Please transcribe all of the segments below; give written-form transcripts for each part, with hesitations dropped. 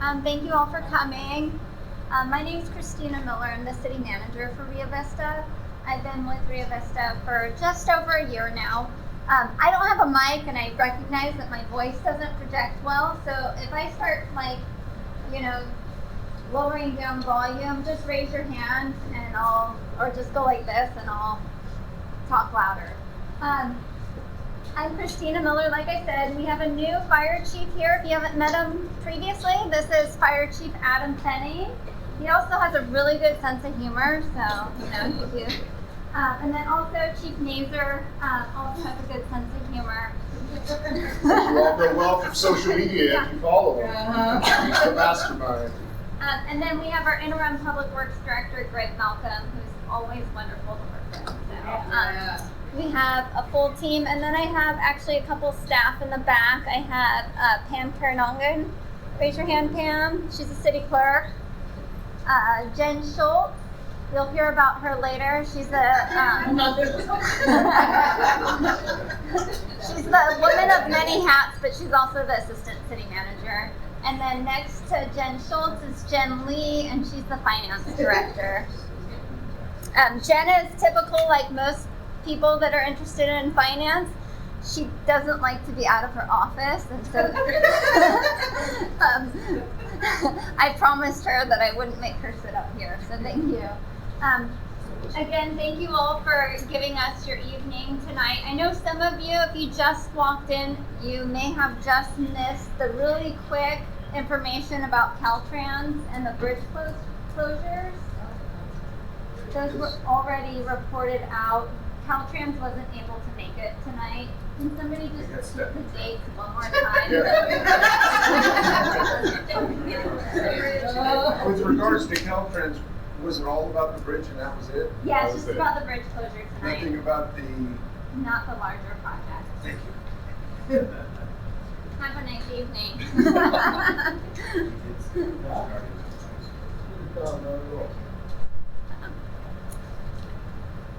Thank you all for coming. My name is Kristina Miller. I'm the city manager for RioVista. I've been with RioVista for just over a year now. I don't have a mic, and I recognize that my voice doesn't project well. So if I start lowering down volume, just raise your hand, and or just go like this, and I'll talk louder. I'm Kristina Miller. Like I said, we have a new fire chief here. If you haven't met him previously, this is Fire Chief Pfenning. He also has a really good sense of humor, so you do. And then also Chief Nazer also has a good sense of humor. You all go well from social media if you follow him. He's the mastermind. And then we have our interim public works director, Malcom, who's always wonderful to work with. So, we have a full team, and then I have actually a couple staff in the back. I have Pam Karanongan. Raise your hand, Pam. She's a city clerk. Jen Schultz. You'll hear about her later. She's she's the woman of many hats, but she's also the assistant city manager. And then next to Jen Schultz is Jen Lee, and she's the finance director. Jen is typical, like most people that are interested in finance. She doesn't like to be out of her office, and so I promised her that I wouldn't make her sit up here, so thank you. Again, thank you all for giving us your evening tonight. I know some of you, if you just walked in, you may have just missed the really quick information about Caltrans and the bridge closures. Those were already reported out. Caltrans wasn't able to make it tonight. Can somebody just repeat the dates one more time? With regards to Caltrans, was it all about the bridge and that was it? Yeah, it's just about the bridge closure tonight. Nothing about Not the larger project. Thank you. Have a nice evening.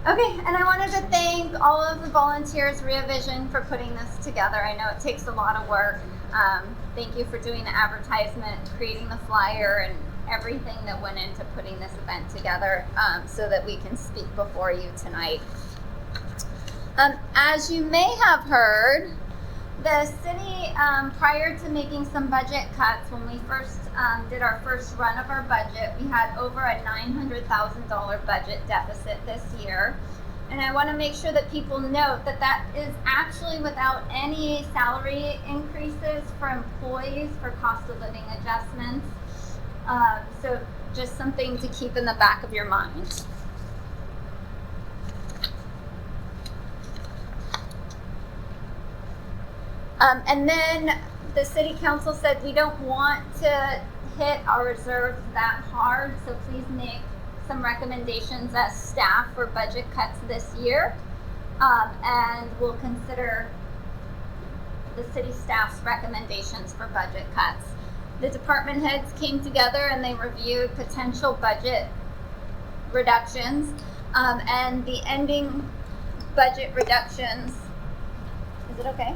Okay, and I wanted to thank all of the volunteers, RioVision, for putting this together. I know it takes a lot of work. Thank you for doing the advertisement, creating the flyer, and everything that went into putting this event together so that we can speak before you tonight. As you may have heard, the city, prior to making some budget cuts, when we first did our first run of our budget, we had over a $900,000 budget deficit this year. And I want to make sure that people note that that is actually without any salary increases for employees for cost of living adjustments. So just something to keep in the back of your mind. And then the city council said we don't want to hit our reserves that hard, so please make some recommendations as staff for budget cuts this year. And we'll consider the city staff's recommendations for budget cuts. The department heads came together and they reviewed potential budget reductions, and the ending budget reductions. Is it okay?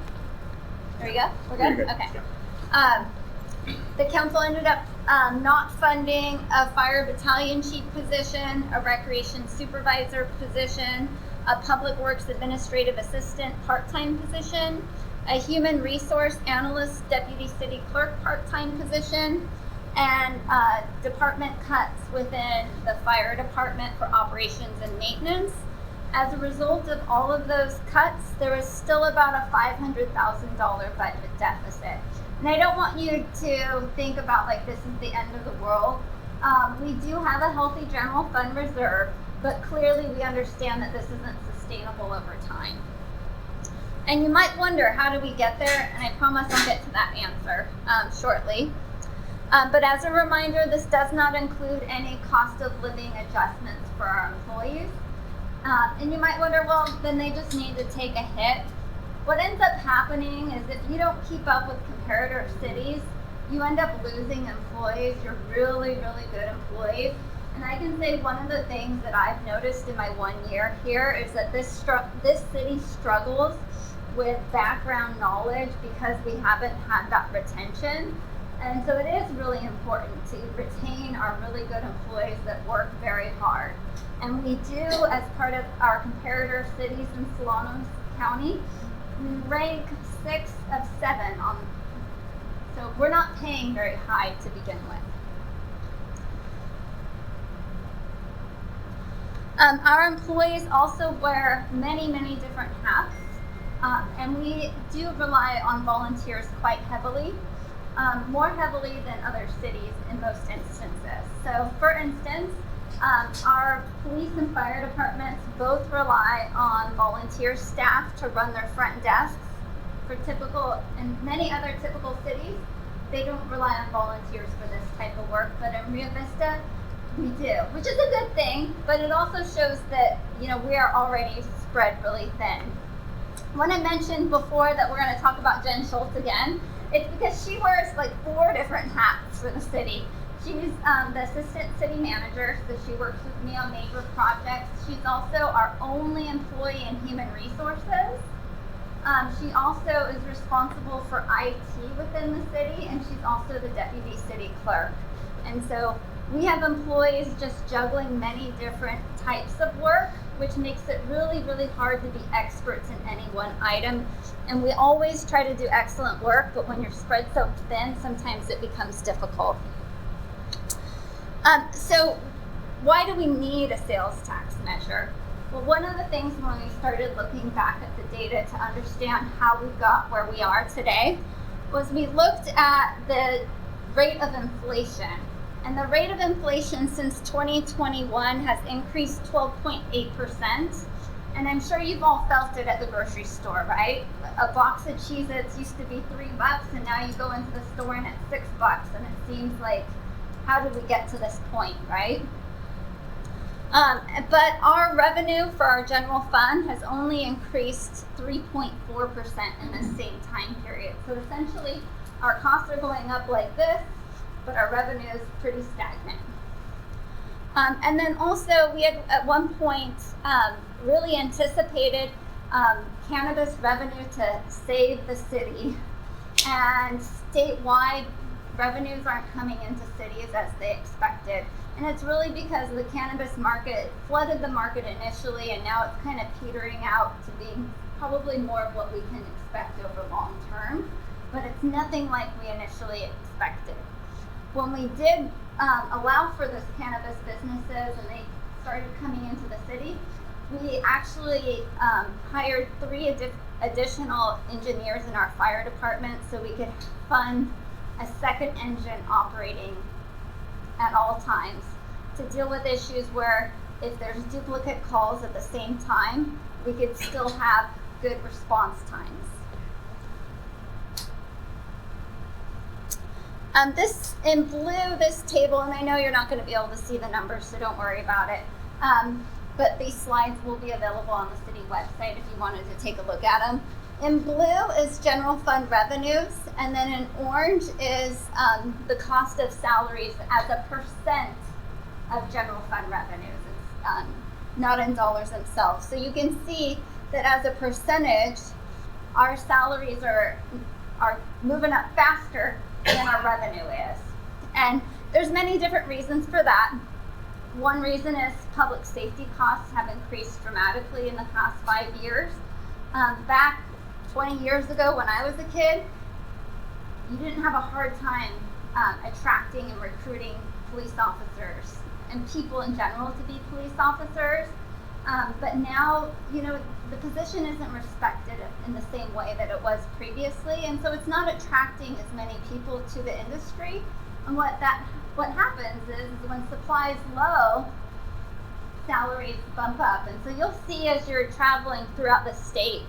There we go. We're good? Okay. The council ended up not funding a fire battalion chief position, a recreation supervisor position, a public works administrative assistant part-time position, a human resource analyst deputy city clerk part-time position, and department cuts within the fire department for operations and maintenance. As a result of all of those cuts, there was still about a $500,000 budget deficit. And I don't want you to think about like this is the end of the world. We do have a healthy general fund reserve, but clearly we understand that this isn't sustainable over time. And you might wonder, how do we get there? And I promise I'll get to that answer shortly. But as a reminder, this does not include any cost of living adjustments for our employees. And you might wonder, well, then they just need to take a hit. What ends up happening is if you don't keep up with comparator cities, you end up losing employees, your really, really good employees. And I can say one of the things that I've noticed in my 1 year here is that this city struggles with background knowledge because we haven't had that retention. And so it is really important to retain our really good employees that work very hard. And we do, as part of our comparator cities in Solano County, we rank 6 of 7 on, so we're not paying very high to begin with. Our employees also wear many, many different hats, and we do rely on volunteers quite heavily, more heavily than other cities in most instances. So, for instance, our police and fire departments both rely on volunteer staff to run their front desks. For typical, and many other typical cities, they don't rely on volunteers for this type of work, but in Rio Vista, we do, which is a good thing, but it also shows that, we are already spread really thin. When I mentioned before that we're going to talk about Jen Schultz again, it's because she wears like 4 different hats for the city. She's the assistant city manager, so she works with me on major projects. She's also our only employee in human resources. She also is responsible for IT within the city, and she's also the deputy city clerk. And so we have employees just juggling many different types of work, which makes it really, really hard to be experts in any one item. And we always try to do excellent work, but when you're spread so thin, sometimes it becomes difficult. So why do we need a sales tax measure? Well, one of the things when we started looking back at the data to understand how we got where we are today was we looked at the rate of inflation. And the rate of inflation since 2021 has increased 12.8%. And I'm sure you've all felt it at the grocery store, right? A box of Cheez-Its used to be $3, and now you go into the store and it's $6. And it seems like, how did we get to this point, right? But our revenue for our general fund has only increased 3.4% in the same time period. So essentially, our costs are going up like this, but our revenue is pretty stagnant. And then also, we had at one point really anticipated cannabis revenue to save the city, and statewide revenues aren't coming into cities as they expected. And it's really because the cannabis market flooded the market initially, and now it's kind of petering out to being probably more of what we can expect over long term, but it's nothing like we initially expected. When we did allow for this cannabis businesses and they started coming into the city, we actually hired 3 additional engineers in our fire department so we could fund a second engine operating at all times to deal with issues where if there's duplicate calls at the same time, we could still have good response times. This in blue, this table, and I know you're not going to be able to see the numbers, so don't worry about it. But these slides will be available on the city website if you wanted to take a look at them. In blue is general fund revenues, and then in orange is the cost of salaries as a percent of general fund revenues. It's not in dollars themselves. So you can see that as a percentage, our salaries are moving up faster than our revenue is. And there's many different reasons for that. One reason is public safety costs have increased dramatically in the past 5 years. Back 20 years ago when I was a kid, you didn't have a hard time attracting and recruiting police officers and people in general to be police officers. But now, the position isn't respected in the same way that it was previously, and so it's not attracting as many people to the industry. And what happens is when supply is low, salaries bump up. And so you'll see as you're traveling throughout the state,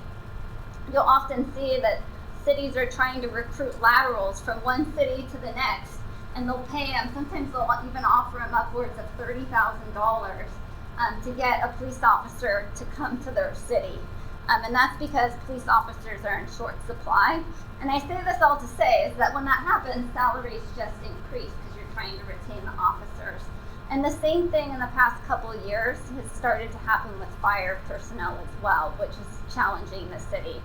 you'll often see that cities are trying to recruit laterals from one city to the next, and they'll pay them. Sometimes they'll even offer them upwards of $30,000 to get a police officer to come to their city. And that's because police officers are in short supply. And I say this all to say is that when that happens, salaries just increase because you're trying to retain the officers. And the same thing in the past couple of years has started to happen with fire personnel as well, which is challenging the city.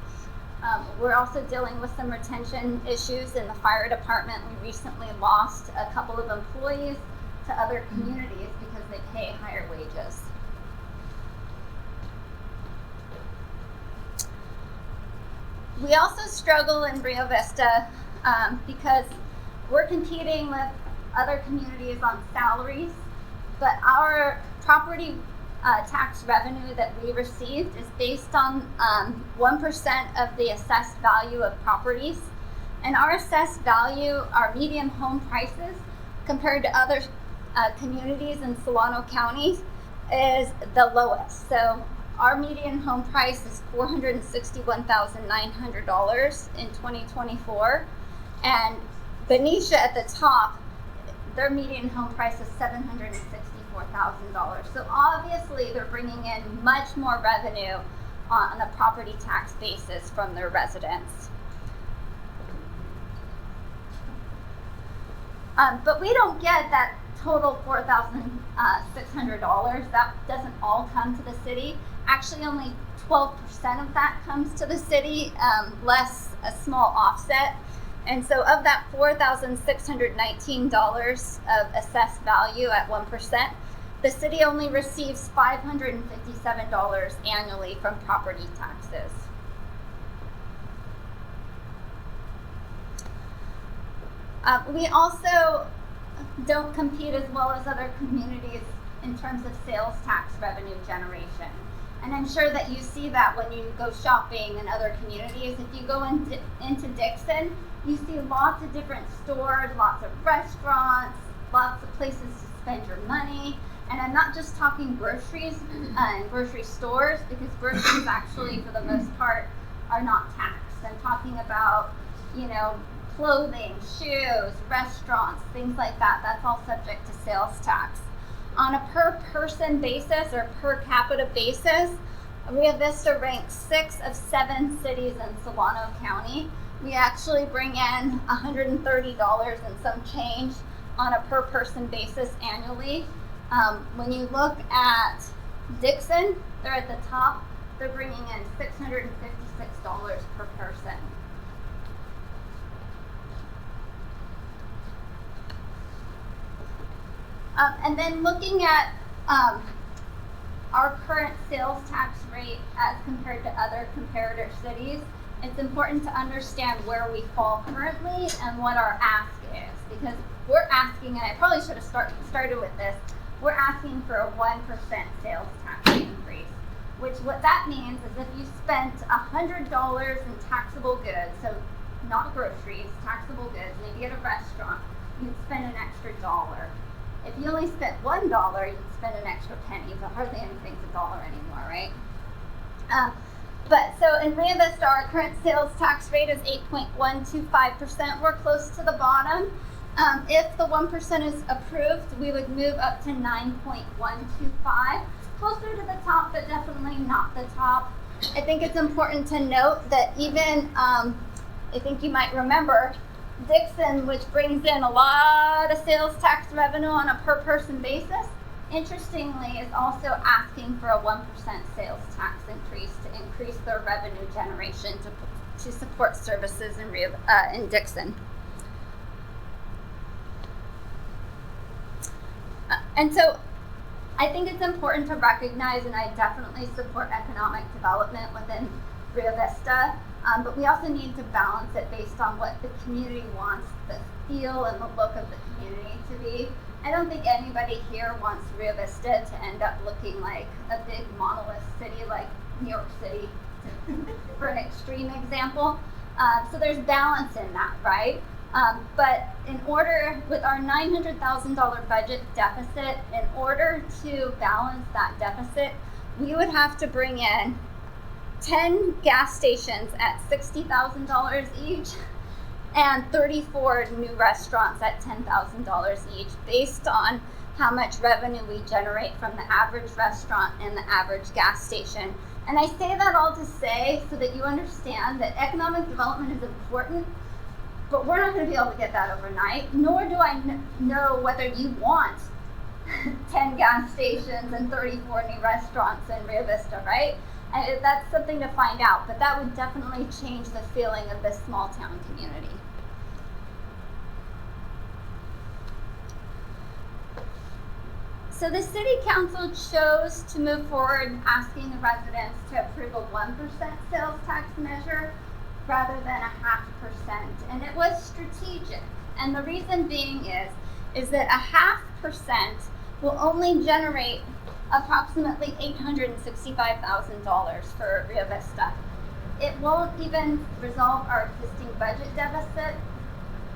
We're also dealing with some retention issues in the fire department. We recently lost a couple of employees to other communities because they pay higher wages. We also struggle in Rio Vista because we're competing with other communities on salaries, but our property tax revenue that we received is based on 1% of the assessed value of properties. And our assessed value, our median home prices, compared to other communities in Solano County, is the lowest. So our median home price is $461,900 in 2024. And Benicia at the top, their median home price is $764,000. So obviously they're bringing in much more revenue on a property tax basis from their residents. But we don't get that total $4,600. That doesn't all come to the city. Actually, only 12% of that comes to the city, less a small offset. And so of that $4,619 of assessed value at 1%, the city only receives $557 annually from property taxes. We also don't compete as well as other communities in terms of sales tax revenue generation. And I'm sure that you see that when you go shopping in other communities. If you go into Dixon, you see lots of different stores, lots of restaurants, lots of places to spend your money. And I'm not just talking groceries and grocery stores, because groceries actually, for the most part, are not taxed. I'm talking about, clothing, shoes, restaurants, things like that. That's all subject to sales tax. On a per person basis or per capita basis, Rio Vista ranks 6 of 7 cities in Solano County. We actually bring in $130 and some change on a per person basis annually. When you look at Dixon, they're at the top. They're bringing in $656 per person. And then looking at our current sales tax rate as compared to other comparator cities, it's important to understand where we fall currently and what our ask is. Because we're asking, and I probably should have started with this, we're asking for a 1% sales tax increase. Which what that means is if you spent $100 in taxable goods, so not groceries, taxable goods, maybe at a restaurant, you'd spend an extra $1. If you only spent $1, you'd spend an extra penny, but hardly anything's $1 anymore, right? But so in Rio Vista, our current sales tax rate is 8.125%. We're close to the bottom. If the 1% is approved, we would move up to 9.125, closer to the top, but definitely not the top. I think it's important to note that even, I think you might remember, Dixon, which brings in a lot of sales tax revenue on a per person basis, interestingly is also asking for a 1% sales tax increase to increase their revenue generation to support services in Dixon. And so I think it's important to recognize, and I definitely support economic development within Rio Vista, but we also need to balance it based on what the community wants the feel and the look of the community to be. I don't think anybody here wants Rio Vista to end up looking like a big monolith city like New York City, for an extreme example. So there's balance in that, right? But in order, with our $900,000 budget deficit, in order to balance that deficit, we would have to bring in 10 gas stations at $60,000 each and 34 new restaurants at $10,000 each, based on how much revenue we generate from the average restaurant and the average gas station. And I say that all to say so that you understand that economic development is important, but we're not going to be able to get that overnight, nor do I know whether you want 10 gas stations and 34 new restaurants in Rio Vista, right? That's something to find out, but that would definitely change the feeling of this small town community. So the city council chose to move forward asking the residents to approve a 1% sales tax measure rather than a 0.5%. And it was strategic. And the reason being is that a 0.5% will only generate approximately $865,000 for Rio Vista. It won't even resolve our existing budget deficit,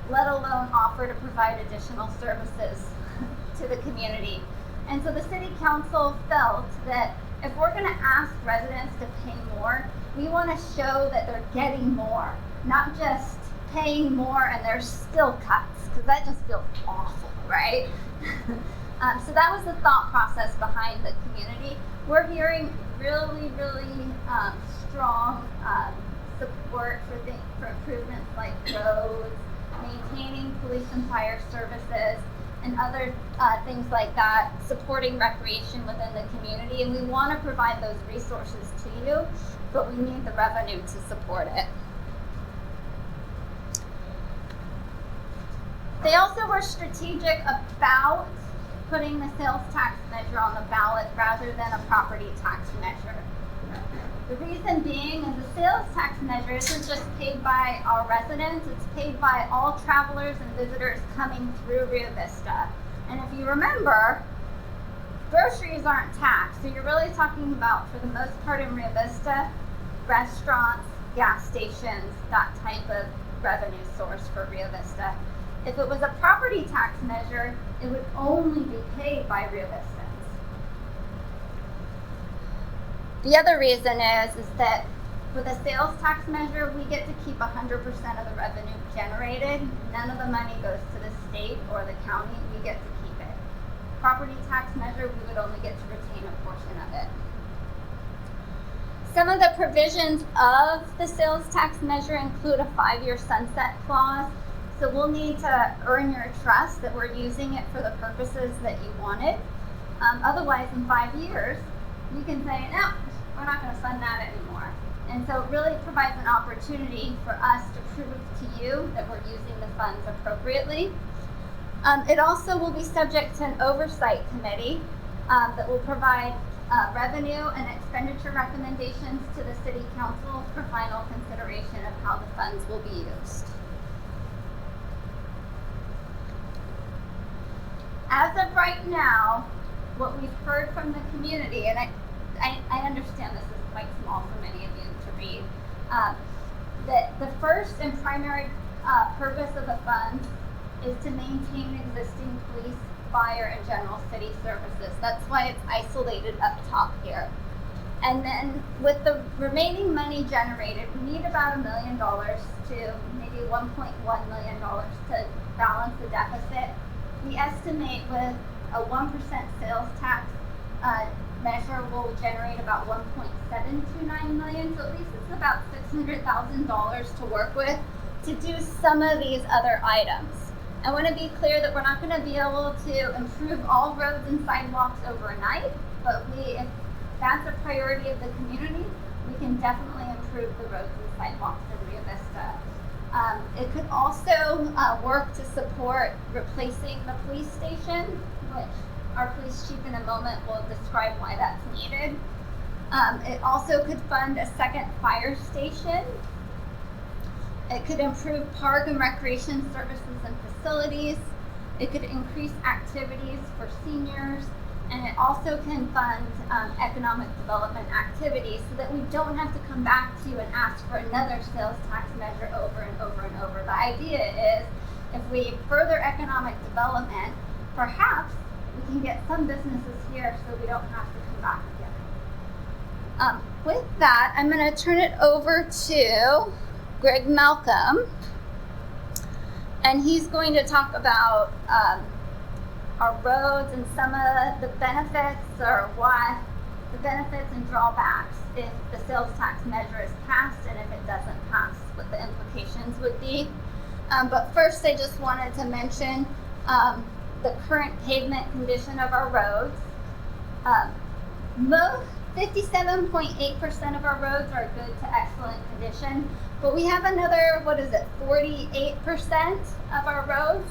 let alone offer to provide additional services to the community. And so the city council felt that if we're going to ask residents to pay more, we want to show that they're getting more, not just paying more and there's still cuts, because that just feels awful, right? So that was the thought process behind the community. We're hearing really strong support for improvements like roads, maintaining police and fire services, and other things like that, supporting recreation within the community. And we want to provide those resources to you, but we need the revenue to support it. They also were strategic about putting the sales tax measure on the ballot rather than a property tax measure. The reason being is the sales tax measure isn't just paid by our residents, it's paid by all travelers and visitors coming through Rio Vista. And if you remember, groceries aren't taxed, so you're really talking about, for the most part in Rio Vista, restaurants, gas stations, that type of revenue source for Rio Vista. If it was a property tax measure, it would only be paid by Rio Vistans. The other reason is that with a sales tax measure, we get to keep 100% of the revenue generated. None of the money goes to the state or the county. We get to keep it. Property tax measure, we would only get to retain a portion of it. Some of the provisions of the sales tax measure include a 5-year sunset clause. So we'll need to earn your trust that we're using it for the purposes that you want it. Otherwise, in 5 years, you can say, no, we're not going to fund that anymore. And so it really provides an opportunity for us to prove to you that we're using the funds appropriately. It also will be subject to an oversight committee that will provide revenue and expenditure recommendations to the city council for final consideration of how the funds will be used. As of right now, what we've heard from the community, and I understand this is quite small for many of you to read, that the first and primary purpose of the funds is to maintain existing police, fire, and general city services. That's why it's isolated up top here. And then with the remaining money generated, we need about $1 million to maybe $1.1 million to balance the deficit. We estimate with a 1% sales tax measure will generate about $1.729 million. So at least it's about $600,000 to work with to do some of these other items. I want to be clear that we're not going to be able to improve all roads and sidewalks overnight, but if that's a priority of the community, we can definitely improve the roads and sidewalks in Rio Vista. It could also work to support replacing the police station, which our police chief in a moment will describe why that's needed. It also could fund a second fire station. It could improve park and recreation services and facilities. It could increase activities for seniors. And it also can fund economic development activities so that we don't have to come back to you and ask for another sales tax measure over and over and over. The idea is if we further economic development, perhaps we can get some businesses here so we don't have to come back again. With that, I'm going to turn it over to Greg Malcom, and he's going to talk about our roads and some of the benefits, or why the benefits and drawbacks if the sales tax measure is passed, and if it doesn't pass, what the implications would be. But first, I just wanted to mention the current pavement condition of our roads. 57.8% of our roads are good to excellent condition, but we have another, 48% of our roads,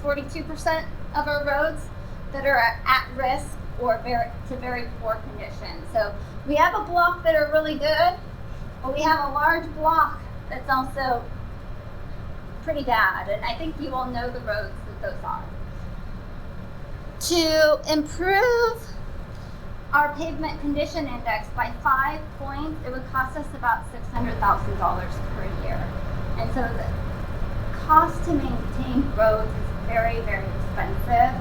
42% of our roads that are at risk or very poor condition. So we have a block that are really good, but we have a large block that's also pretty bad, and I think you all know the roads that those are. To improve our pavement condition index by 5 points, it would cost us about $600,000 per year. And so the cost to maintain roads is very, very expensive.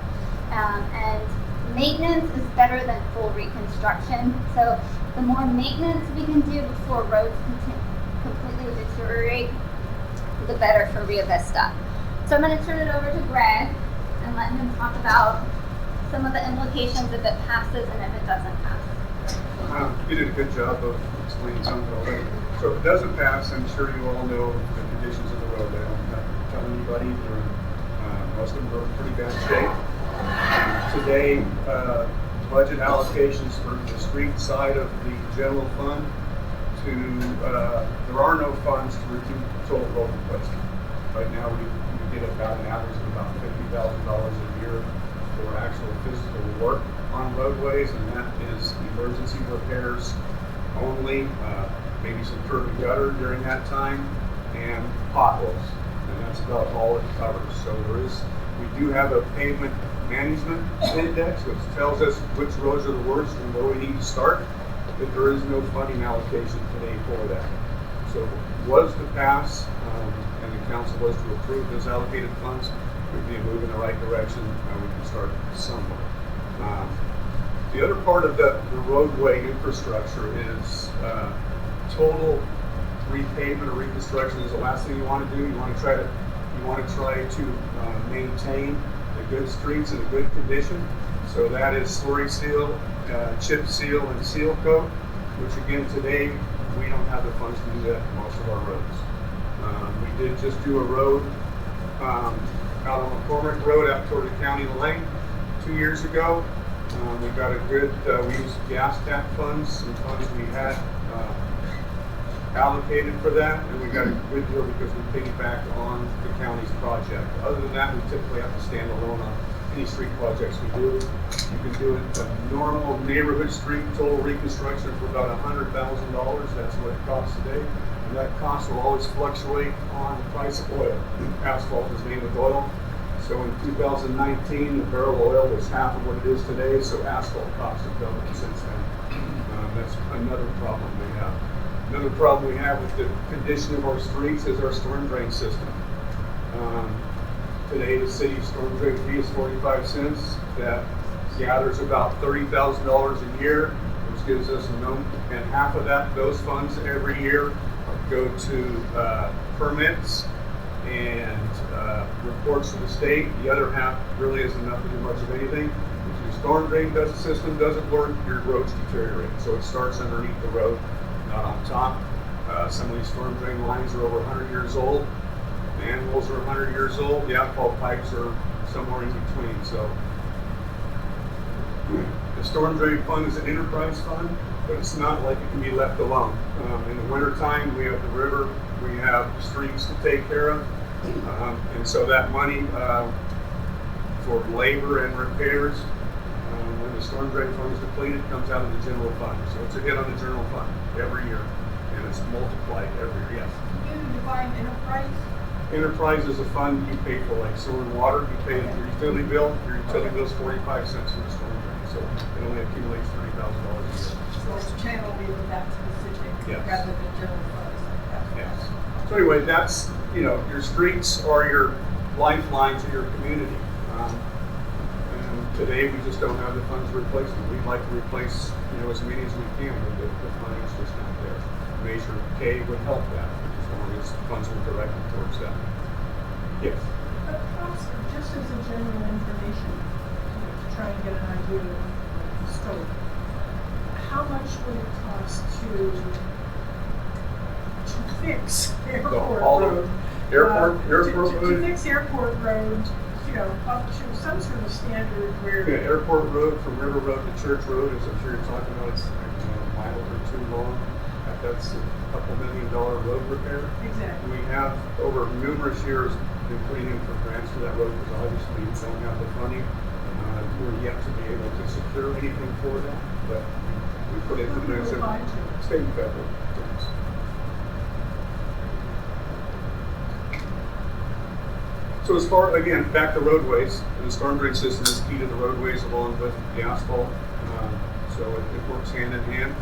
And maintenance is better than full reconstruction. So the more maintenance we can do before roads completely deteriorate, the better for Rio Vista. So I'm going to turn it over to Greg and let him talk about some of the implications if it passes and if it doesn't pass. You did a good job of explaining some of it already. So if it doesn't pass, I'm sure you all know the conditions of the road. I don't have to tell anybody. Most of them are in pretty bad shape. Today, budget allocations for the street side of the general fund there are no funds to reduce total road replacement. Right now, we get about an average of about $50,000 a year for actual physical work on roadways, and that is emergency repairs only, maybe some curb and gutter during that time, and potholes. And that's about all it covers. So we do have a pavement management index, which tells us which roads are the worst and where we need to start, but there is no funding allocation today for that. So was to pass, and the council was to approve those allocated funds, we'd be a move in the right direction, and we can start somewhere. The other part of the roadway infrastructure is total repavement or reconstruction is the last thing you want to do. You want to try to maintain the good streets in a good condition. So that is slurry seal, chip seal, and seal coat, which again today we don't have the funds to do that in most of our roads. We did just do a road out on McCormick Road out toward the county lane 2 years ago. We got a good, we used gas tax funds, some funds we had allocated for that, and we got a good deal because we piggybacked on the county's project. Other than that, we typically have to stand alone on any street projects we do. You can do it a normal neighborhood street total reconstruction for about $100,000. That's what it costs today. And that cost will always fluctuate on the price of oil. Asphalt is made with oil. So in 2019, the barrel of oil was half of what it is today, so asphalt costs have doubled since then. That's another problem we have. Another problem we have with the condition of our streets is our storm drain system. Today, the city's storm drain fee is 45 cents. That gathers about $30,000 a year, which gives us a number, and half of that, those funds every year go to permits and reports to the state. The other half really isn't enough to do much of anything. If your storm drain system doesn't work, your roads deteriorate. So it starts underneath the road, not on top. Some of these storm drain lines are over 100 years old. Manholes are 100 years old. The outfall pipes are somewhere in between. So the storm drain fund is an enterprise fund, but it's not like it can be left alone. In the wintertime, we have the river, we have the streets to take care of. And so that money for labor and repairs, when the storm drain fund is depleted, comes out of the general fund. So it's a hit on the general fund every year, and it's multiplied every year. Yes. Can you define enterprise? Enterprise is a fund you pay for, like sewer and water. You pay your utility bill. Your utility bill is 45 cents for the storm drain, so it only accumulates $30,000 a year. So it's channeled even back to the city Yes. rather than general funds. Yes. So anyway, that's, your streets are your lifeline to your community. And today we just don't have the funds to replace them. We'd like to replace, as many as we can, but the money's just not there. Measure K would help that, as long as funds were directed towards that. Yes. But just as a general information, to try and get an idea of the scope, how much would it cost to fix Airport Road? Airport To Road? fix Airport Road, you know, up to some sort of standard where. Yeah, Airport Road from River Road to Church Road, as I'm sure you're talking about, it's a mile or two long. That's a couple $1 million road repair. Exactly. We have, over numerous years, been putting in for grants for that road because obviously we don't have the funding. We're yet to be able to secure anything for that, but we put in for Who do you grants. apply to? State and federal grants. So as far, again, back to roadways, the storm drain system is key to the roadways along with the asphalt. So it works hand in hand.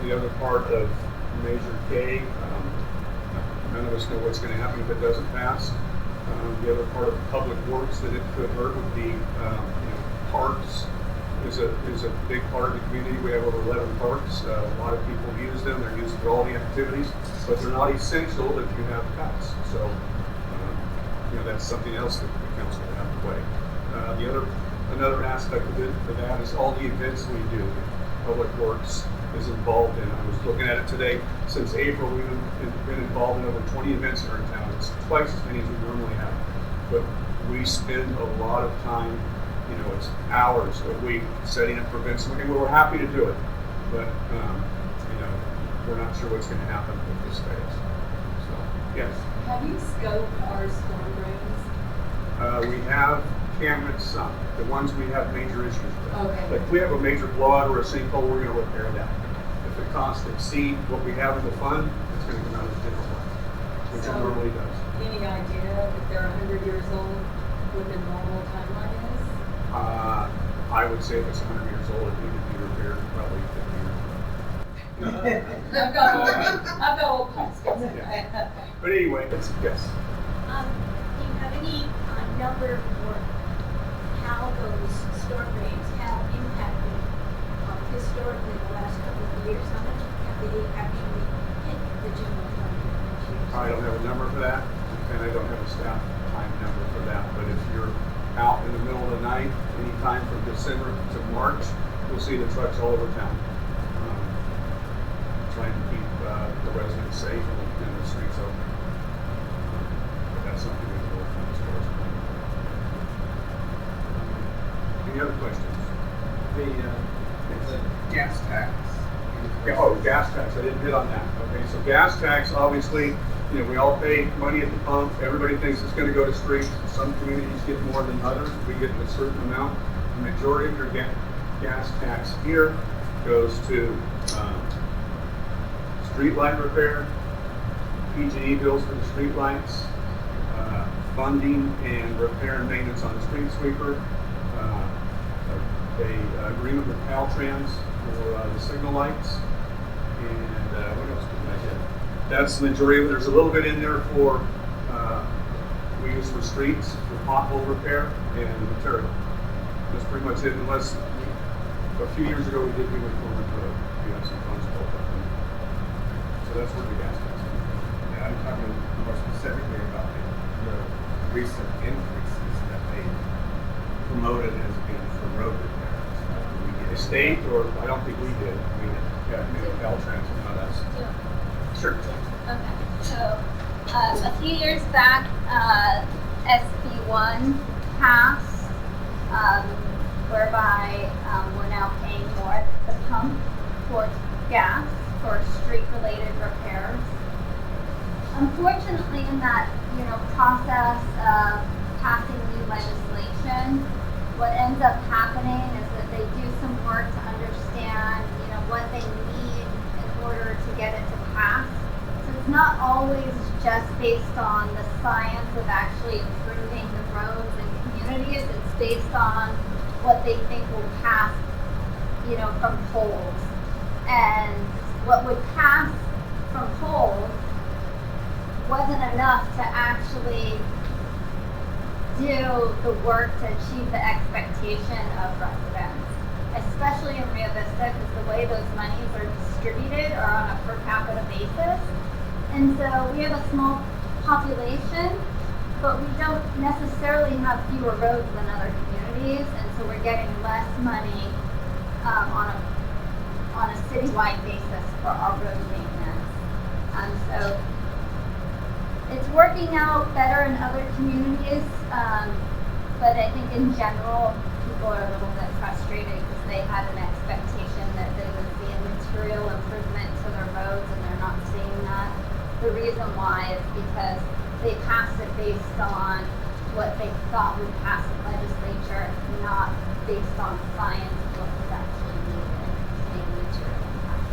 The other part of Measure K, none of us know what's going to happen if it doesn't pass. The other part of public works that it could hurt would be, parks is a big part of the community. We have over 11 parks. A lot of people use them. They're used for all the activities, but they're not essential if you have cuts. So, that's something else that the council would have to weigh. Another aspect of it for that is all the events we do. Public Works is involved in. I was looking at it today. Since April, we've been involved in over 20 events here in town. It's twice as many as we normally have. But we spend a lot of time, it's hours a week setting up for events, and we're happy to do it. But, we're not sure what's going to happen with this phase. So, yes. Have you scoped our storm drains? We have cameraed some, the ones we have major issues with. Okay. Like if we have a major blowout or a sinkhole, we're going to repair that. If the costs exceed what we have in the fund, it's going to come out of the general fund, which it So, normally does. Any idea if they're 100 years old, what the normal timeline is? I would say if it's 100 years old, it needed to be repaired probably 50 years. I've got old pumps. Yeah. But anyway, it's yes. Do you have any number for how those storm drains have impacted historically the last couple of years? How much have they actually hit the general fund each year? I don't have a number for that, and I don't have a staff time number for that. But if you're out in the middle of the night, anytime from December to March, you'll see the trucks all over town, trying to keep the residents safe and the streets open. But that's something we can work on as far as planning. Any other questions? The gas tax. Yeah, oh, gas tax, I didn't hit on that. Okay, so gas tax, obviously, we all pay money at the pump. Everybody thinks it's going to go to streets. Some communities get more than others. We get a certain amount. The majority of your gas tax here goes to street light repair, PG&E bills for the street lights, funding and repair and maintenance on the street sweeper, a agreement with Caltrans for the signal lights, and what else did I hit? That's the majority of it. There's a little bit in there for we use for streets, for pothole repair and material. That's pretty much it, unless a few years ago we did do it for we have some funds built up. So that's where the gas tax is. Yeah, I'm talking more specifically about the recent increases that they promoted as being for road repairs. The state, or I don't think we did. Maybe Caltrans, not us. Sure. Okay, so a few years back, SB1 passed, whereby we're now paying more at the pump for gas for street-related repairs. Unfortunately, in that process of passing new legislation, what ends up happening is that they do some work to understand what they need in order to get it to pass. So it's not always just based on the science of actually improving the roads and communities. It's based on what they think will pass, from polls. And what would pass from polls wasn't enough to actually do the work to achieve the expectation of residents, especially in Rio Vista, because the way those monies are distributed are on a per capita basis. And so we have a small population, but we don't necessarily have fewer roads than other communities, and so we're getting less money on a citywide basis for our road maintenance. So it's working out better in other communities, but I think in general, people are a little bit frustrated because they had an expectation that they would see a material improvement to their roads, and they're not seeing that. The reason why is because they passed it based on what they thought would pass the legislature, not based on science of what was actually needed to make a material impact.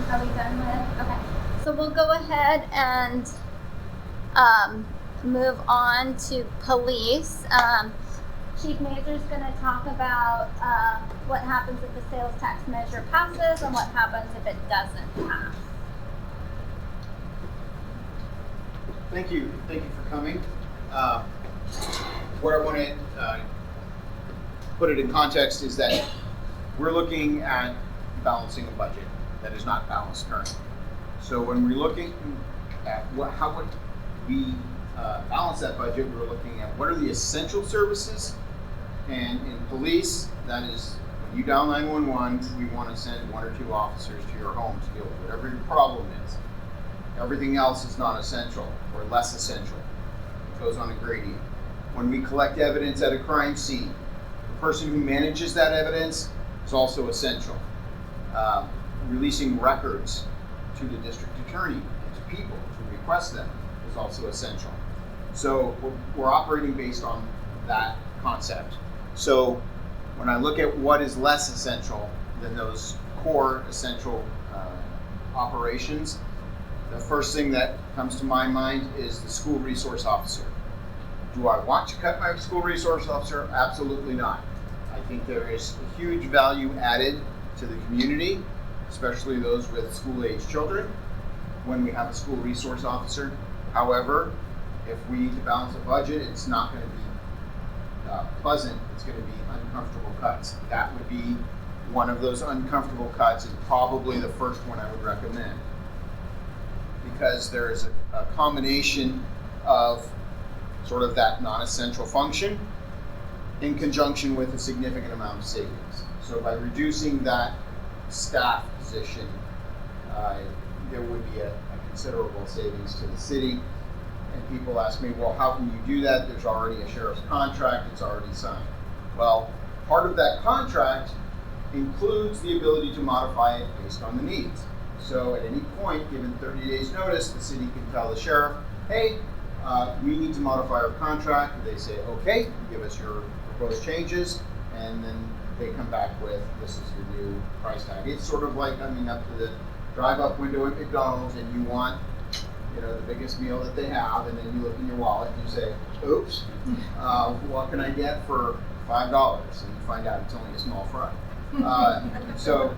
Are we done with? Okay. So we'll go ahead and move on to police. Chief Major's going to talk about what happens if the sales tax measure passes and what happens if it doesn't pass. Thank you for coming. What I want to put it in context is that we're looking at balancing a budget that is not balanced currently. So when we're looking at how would we balance that budget, we're looking at what are the essential services, and in police, that is when you dial 911, we want to send 1 or 2 officers to your home to deal with whatever your problem is. Everything else is not essential or less essential. It goes on a gradient. When we collect evidence at a crime scene, the person who manages that evidence is also essential. Releasing records to the district attorney and to people to request them is also essential. So we're operating based on that concept. So when I look at what is less essential than those core essential operations, the first thing that comes to my mind is the school resource officer. Do I want to cut my school resource officer? Absolutely not. I think there is a huge value added to the community, especially those with school-age children, when we have a school resource officer. However, if we need to balance a budget, it's not going to be pleasant. It's going to be uncomfortable cuts. That would be one of those uncomfortable cuts, and probably the first one I would recommend, because there is a combination of sort of that non-essential function in conjunction with a significant amount of savings. So by reducing that staff position, there would be a considerable savings to the city. And people ask me, well, how can you do that? There's already a sheriff's contract, it's already signed. Well, part of that contract includes the ability to modify it based on the needs. So at any point, given 30 days notice, the city can tell the sheriff, hey, we need to modify our contract. They say, okay, give us your proposed changes, and then they come back with, this is your new price tag. It's sort of like coming up to the drive-up window at McDonald's and you want, the biggest meal that they have, and then you look in your wallet and you say, oops, what can I get for $5? And you find out it's only a small fry. So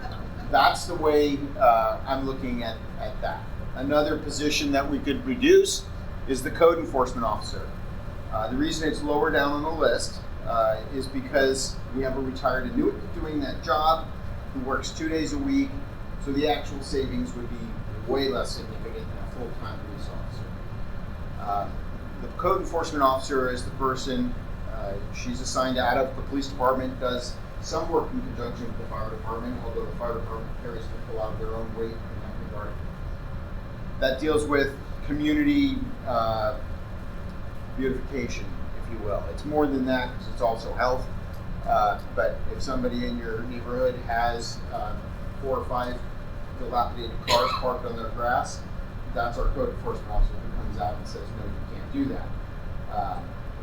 that's the way I'm looking at that. Another position that we could reduce is the code enforcement officer. The reason it's lower down on the list is because we have a retired annuitant doing that job who works 2 days a week, so the actual savings would be way less significant than a full-time police officer. The code enforcement officer is the person, she's assigned out of the police department, does some work in conjunction with the fire department, although the fire department carries a lot of their own weight in that regard. That deals with community beautification, if you will. It's more than that because it's also health. But if somebody in your neighborhood has 4 or 5 dilapidated cars parked on their grass, that's our code enforcement officer who comes out and says, no, you can't do that.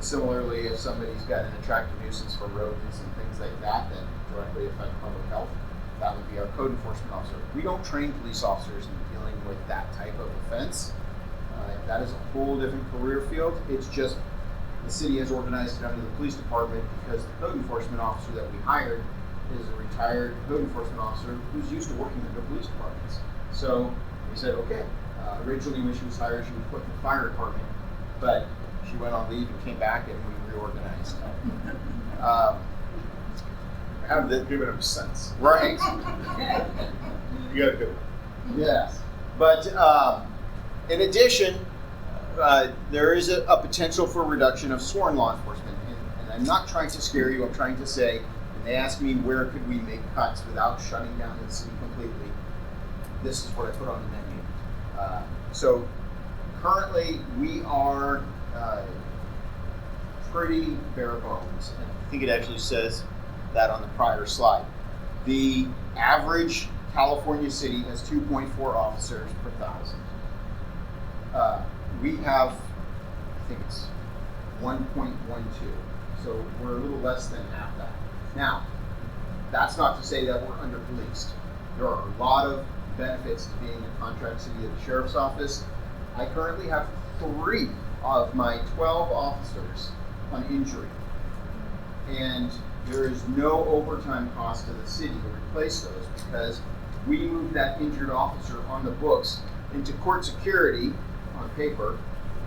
Similarly, if somebody's got an attractive nuisance for rodents and things like that that directly affect public health, that would be our code enforcement officer. We don't train police officers in dealing with that type of offense. That is a whole different career field. It's just the city has organized it under the police department because the code enforcement officer that we hired is a retired code enforcement officer who's used to working under police departments. So we said, okay, originally when she was hired, she was put in the fire department, but she went on leave and came back and we reorganized. Have that given him sense. Right. You got a good one. Yes. But in addition, there is a potential for reduction of sworn law enforcement. And I'm not trying to scare you, I'm trying to say, when they ask me where could we make cuts without shutting down the city completely, this is what I put on the menu. So currently we are pretty bare bones. And I think it actually says that on the prior slide. The average California city has 2.4 officers per thousand. We have, I think it's 1.12. So we're a little less than half that. Now, that's not to say that we're under-policed. There are a lot of benefits to being a contract city of the sheriff's office. I currently have 3 of my 12 officers on injury. And there is no overtime cost to the city to replace those because we moved that injured officer on the books into court security on paper,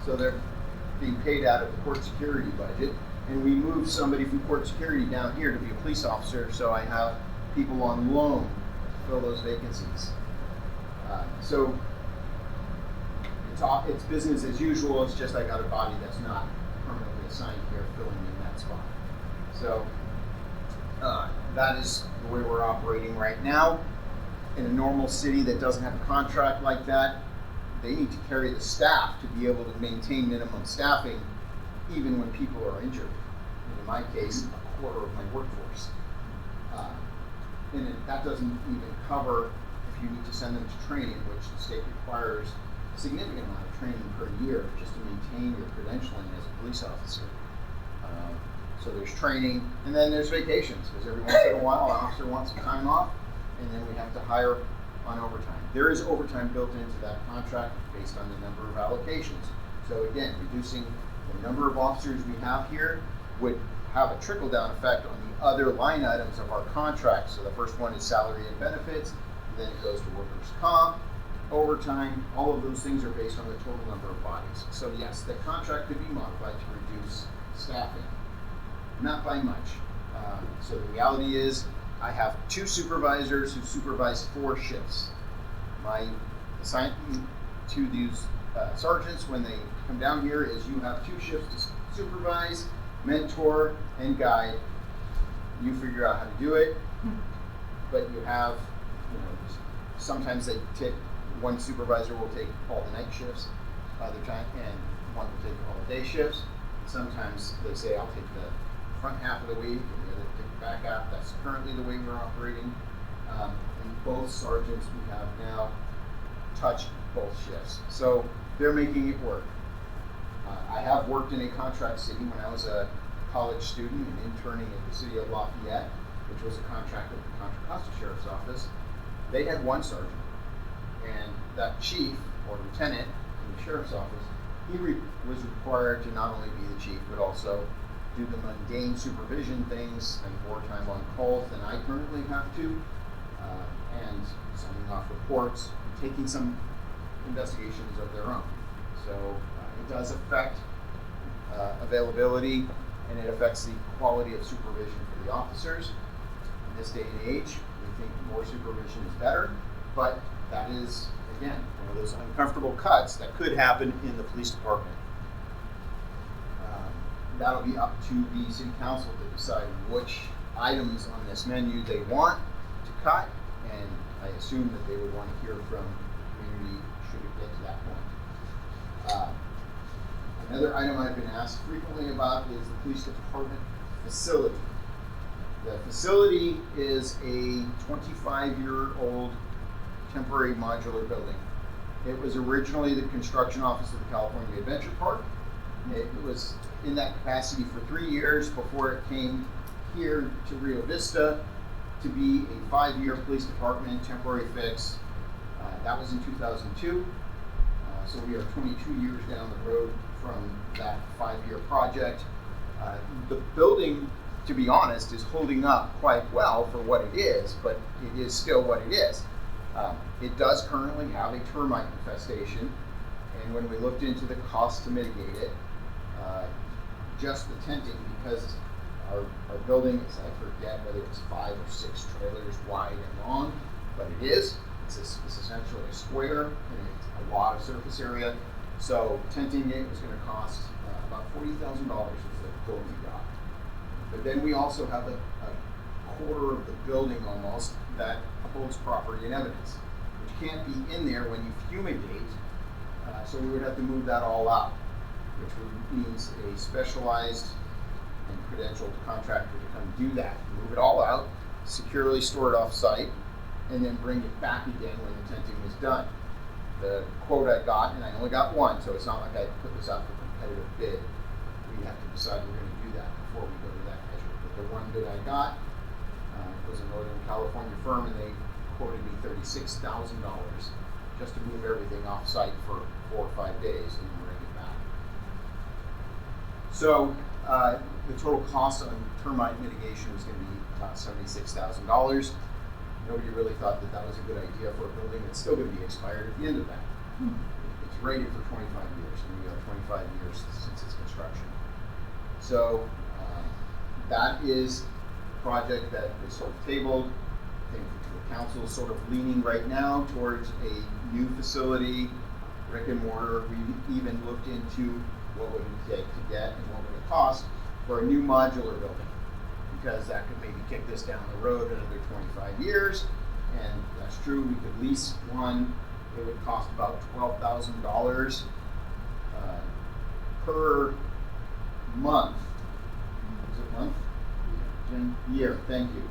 so they're being paid out of the court security budget. And we moved somebody from court security down here to be a police officer, so I have people on loan to fill those vacancies. So it's business as usual. It's just I got a body that's not permanently assigned here, filling in that spot. So that is the way we're operating right now. In a normal city that doesn't have a contract like that, they need to carry the staff to be able to maintain minimum staffing even when people are injured. And in my case, a quarter of my workforce. And that doesn't even cover if you need to send them to training, which the state requires a significant amount of training per year just to maintain your credentialing as a police officer. So there's training, and then there's vacations, because every once in a while an officer wants some time off, and then we have to hire on overtime. There is overtime built into that contract based on the number of allocations. So again, reducing the number of officers we have here would have a trickle-down effect on the other line items of our contract. So the first one is salary and benefits, and then it goes to workers' comp, overtime. All of those things are based on the total number of bodies. So yes, the contract could be modified to reduce staffing, not by much. So the reality is I have 2 supervisors who supervise 4 shifts. My assignment to these sergeants when they come down here is you have 2 shifts to supervise, mentor, and guide. You figure out how to do it, but you have, sometimes they take, one supervisor will take all the night shifts, other time, and one will take all the day shifts. Sometimes they say, I'll take the front half of the week, and the other take the back half. That's currently the way we're operating. And both sergeants we have now touch both shifts. So they're making it work. I have worked in a contract city when I was a college student and interning at the city of Lafayette, which was a contract with the Contra Costa Sheriff's Office. They had 1 sergeant, and that chief or lieutenant in the sheriff's office, he was required to not only be the chief, but also do the mundane supervision things and more time on calls than I currently have to, and sending off reports, taking some investigations of their own. So it does affect availability, and it affects the quality of supervision for the officers. In this day and age, we think more supervision is better, but that is, again, one of those uncomfortable cuts that could happen in the police department. That'll be up to the city council to decide which items on this menu they want to cut, and I assume that they would want to hear from the community should it get to that point. Another item I've been asked frequently about is the police department facility. The facility is a 25-year-old temporary modular building. It was originally the construction office of the California Adventure Park. It was in that capacity for 3 years before it came here to Rio Vista to be a 5-year police department temporary fix. That was in 2002. So we are 22 years down the road from that 5-year project. The building, to be honest, is holding up quite well for what it is, but it is still what it is. It does currently have a termite infestation, and when we looked into the cost to mitigate it, just the tenting, because our building is, I forget whether it's 5 or 6 trailers wide and long, but it is. It's essentially a square, and it's a lot of surface area. So tenting it was going to cost about $40,000 is the quote we got. But then we also have a quarter of the building almost that holds property and evidence, which can't be in there when you fumigate, so we would have to move that all out, which means a specialized and credentialed contractor to come do that, move it all out, securely store it off-site, and then bring it back again when the tenting was done. The quote I got, and I only got one, so it's not like I put this out for competitive bid. We have to decide we're going to do that before we go to that measure. But the one bid I got was a Northern California firm, and they quoted me $36,000 just to move everything off-site for 4 or 5 days and then bring it back. So the total cost on termite mitigation was going to be about $76,000. Nobody really thought that that was a good idea for a building that's still going to be expired at the end of that. It's rated for 25 years, and we got 25 years since its construction. So that is a project that is sort of tabled. I think the council is sort of leaning right now towards a new facility, brick and mortar. We even looked into what would it take to get and what would it cost for a new modular building, because that could maybe kick this down the road another 25 years, and that's true. We could lease one. It would cost about $12,000 per month. Is it month? Year. Thank you.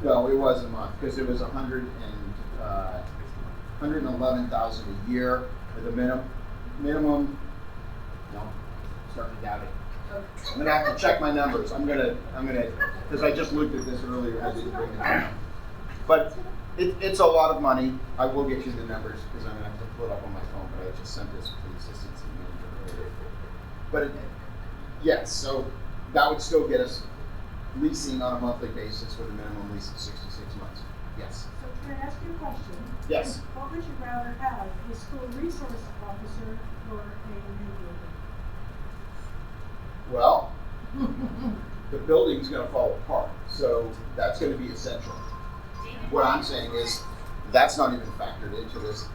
No, it was a month, because it was $111,000 a year with a minimum. No, starting to doubt it. I'm gonna have to check my numbers. I'm gonna, because I just looked at this earlier. I didn't bring it down. But it's a lot of money. I will get you the numbers because I'm gonna have to pull it up on my phone. But I just sent this to the assistant city manager earlier. But yes, so that would still get us leasing on a monthly basis with a minimum lease of 66 months. Yes. So can I ask you a question? Yes. What would you rather have, a school resource officer or a new building? Well, the building's gonna fall apart, so that's gonna be essential. What I'm saying is, that's not even factored into this,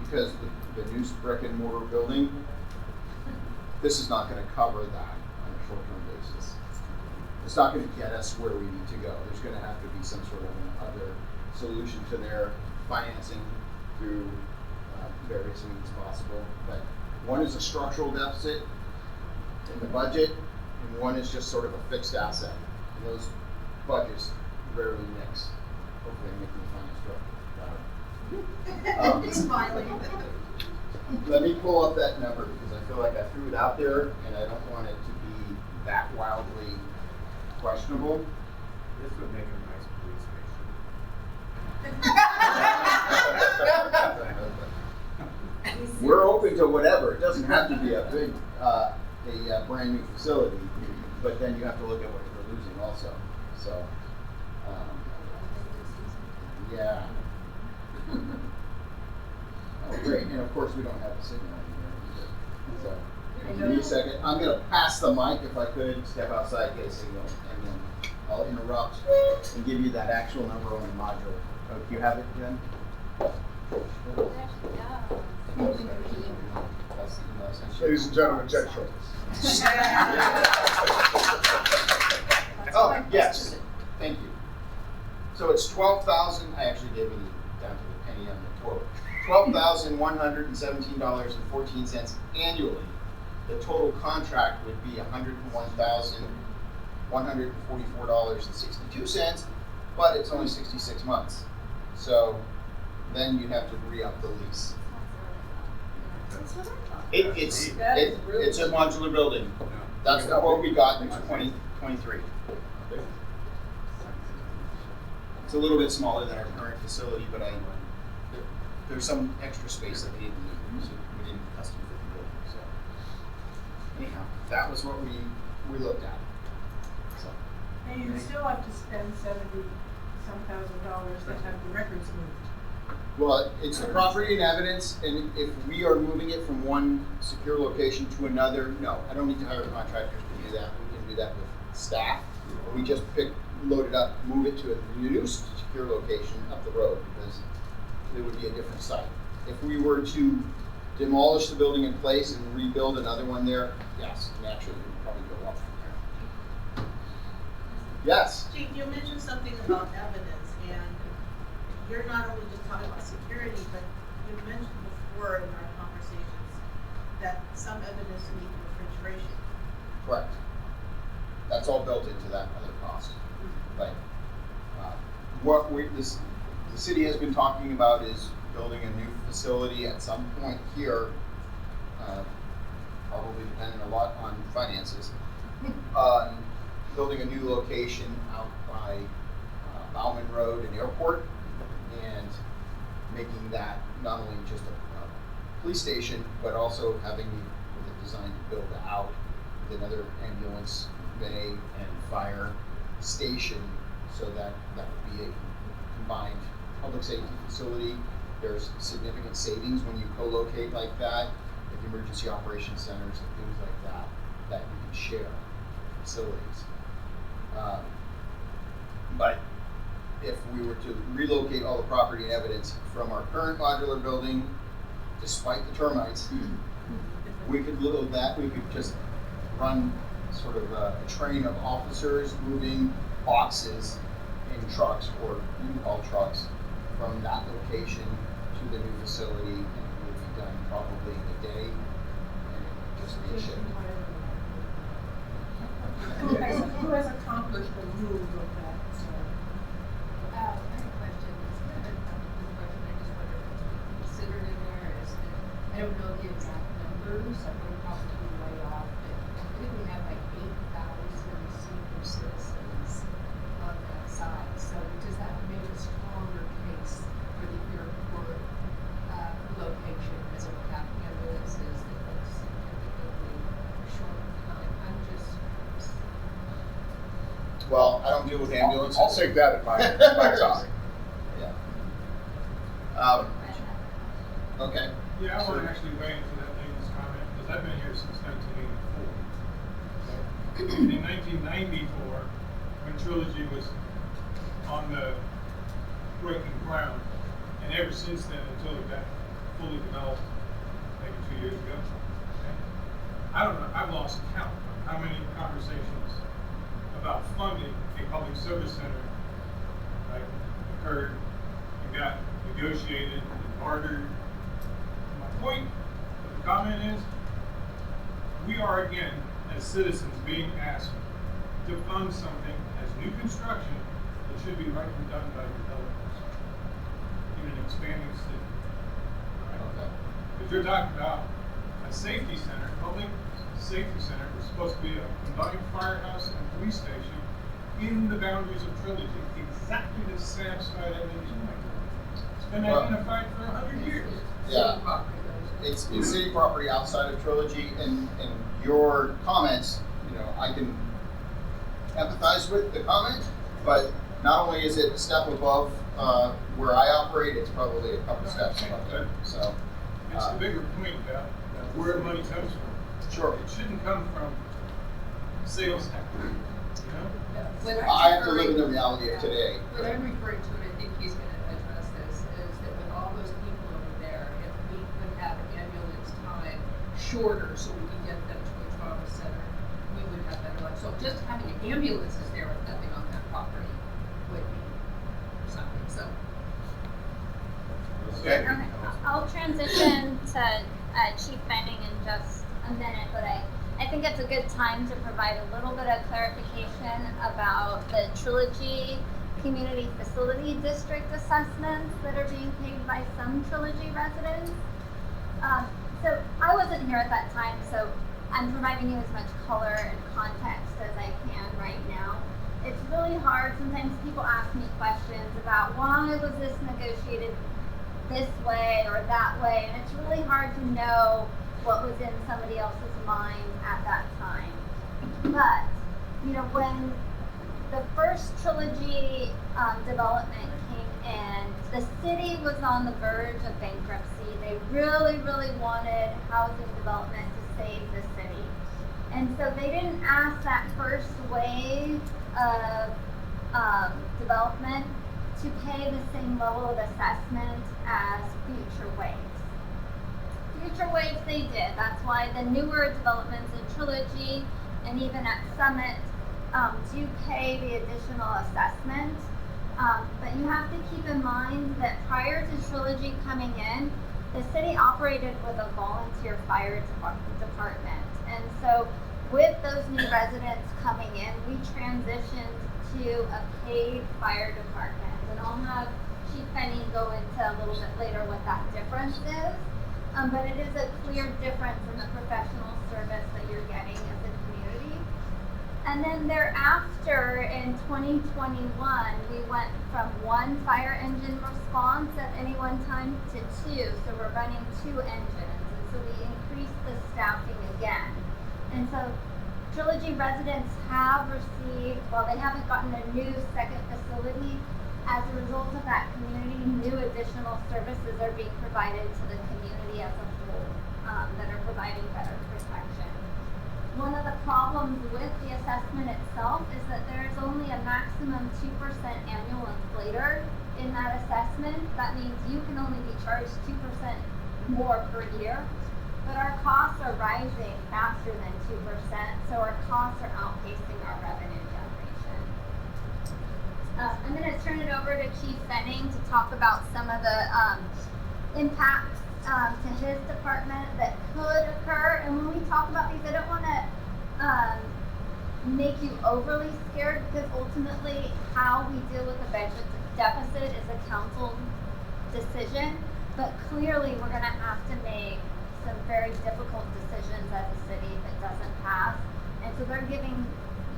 because the new brick and mortar building, this is not gonna cover that on a short-term basis. It's not gonna get us where we need to go. There's gonna have to be some sort of other solution to their financing through various means possible. But one is a structural deficit in the budget, and one is just sort of a fixed asset. And those budgets rarely mix. Hopefully I'm making the finance director proud. He's smiling. Let me pull up that number, because I feel like I threw it out there and I don't want it to be that wildly questionable. This would make a nice police station. We're open to whatever. It doesn't have to be a big, a brand new facility, but then you have to look at what you're losing also. So, yeah. Oh, great. And of course, we don't have a signal anymore either. So, give me a second. I'm going to pass the mic if I could, step outside, get a signal, and then I'll interrupt and give you that actual number on the module. Oh, do you have it, Jen? Ladies and gentlemen, Jen Schultz. Oh, yes, thank you. So it's 12,000, I actually gave it down to the penny on the quote. $12,117.14 annually. The total contract would be $101,144.62, but it's only 66 months. So then you'd have to re-up the lease. It's a modular building. That's the quote we got in 2023. It's a little bit smaller than our current facility, but there's some extra space that we didn't need, so we didn't custom fit the building. So anyhow, that was what we looked at. So. And you still have to spend $70,000 to have the records moved. Well, it's the property and evidence, and if we are moving it from one secure location to another, no, I don't need to hire contractors to do that. We can do that with staff. We just load it up, move it to a new secure location up the road, because it would be a different site. If we were to demolish the building in place and rebuild another one there, yes, naturally, we would probably go up from there. Yes? Chief, you mentioned something about evidence, and you're not only just talking about security, but you mentioned before in our conversations that some evidence need refrigeration. Correct. That's all built into that other cost. But the city has been talking about is building a new facility at some point here, probably depending a lot on finances, building a new location out by Bauman Road and Airport, and making that not only just a police station, but also having the design to build out with another ambulance bay and fire station, so that would be a combined public safety facility. There's significant savings when you co-locate like that with emergency operations centers and things like that, that you can share facilities. But if we were to relocate all the property and evidence from our current modular building, despite the termites, we could just run sort of a train of officers moving boxes in trucks or U-Haul trucks from that location to the new facility, and it would be done probably in a day, and it would just be a shift. Who has accomplished the move of that? I have a question. It's kind of a technical question. I just wonder if it's considered in there. I don't know the exact numbers. I think probably way off. But I think we have like 8,000 senior citizens on that side. So does that make a stronger case for the airport location as it would have ambulances that look significantly shorter time? I'm just. Well, I don't deal with ambulances. I'll take that at my time. Yeah. Okay. Yeah, I want to actually weigh into that Nathan's comment, because I've been here since 1984. In 1994, when Trilogy was on the breaking ground, and ever since then until it got fully developed, maybe 2 years ago, okay? I don't know, I've lost count of how many conversations about funding a public service center, right, occurred and got negotiated and bartered. My point of the comment is, we are again, as citizens, being asked to fund something as new construction that should be rightly done by developers in an expanding city. Right? Okay. If you're talking about a safety center, public safety center, was supposed to be a combined firehouse and police station in the boundaries of Trilogy, exactly to satisfy that needs. It's been identified for 100 years. Yeah. It's city property outside of Trilogy, and your comments, I can empathize with the comment, but not only is it a step above where I operate, it's probably a couple steps above there. So it's the bigger point about where the money comes from. Sure. It shouldn't come from sales tax, I have to live in the reality of today. What I'm referring to, and I think he's going to address this, is that with all those people over there, if we could have ambulance time shorter so we can get them to a trauma center, we would have better luck. So just having ambulances there with nothing on that property would be something. So. Okay. I'll transition to Chief Pfenning in just a minute, but I think it's a good time to provide a little bit of clarification about the Trilogy Community Facility District assessments that are being paid by some Trilogy residents. So I wasn't here at that time, so I'm providing you as much color and context as I can right now. It's really hard. Sometimes people ask me questions about why was this negotiated this way or that way, and it's really hard to know what was in somebody else's mind at that time. But, when the first Trilogy development came in, the city was on the verge of bankruptcy. They really, really wanted housing development to save the city. And so they didn't ask that first wave of development to pay the same level of assessment as future waves. Future waves they did. That's why the newer developments in Trilogy and even at Summit do pay the additional assessment. But you have to keep in mind that prior to Trilogy coming in, the city operated with a volunteer fire department. And so with those new residents coming in, we transitioned to a paid fire department. And I'll have Chief Pfenning go into a little bit later what that difference is. But it is a clear difference in the professional service that you're getting as a community. And then thereafter, in 2021, we went from 1 fire engine response at any one time to 2. So we're running 2 engines. And so we increased the staffing again. And so Trilogy residents have received, well, they haven't gotten a new second facility. As a result of that community, new additional services are being provided to the community as a whole that are providing better protection. One of the problems with the assessment itself is that there is only a maximum 2% annual inflator in that assessment. That means you can only be charged 2% more per year, but our costs are rising faster than 2%, so our costs are outpacing our revenue generation. I'm going to turn it over to Chief Pfenning to talk about some of the impacts to his department that could occur. And when we talk about these, I don't want to make you overly scared, because ultimately how we deal with the budget deficit is a council decision. But clearly we're going to have to make some very difficult decisions as a city if it doesn't pass. And so they're giving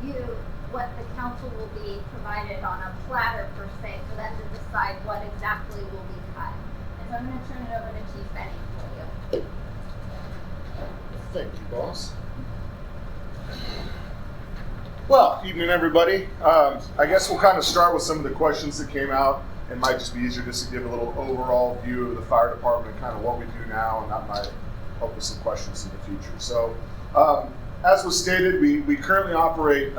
you what the council will be provided on a platter per se for them to decide what exactly will be cut. And so I'm going to turn it over to Chief Pfenning for you. Thank you, boss. Well, evening everybody. I guess we'll kind of start with some of the questions that came out. It might just be easier just to give a little overall view of the fire department, kind of what we do now, and that might help with some questions in the future. So, as was stated, we currently operate,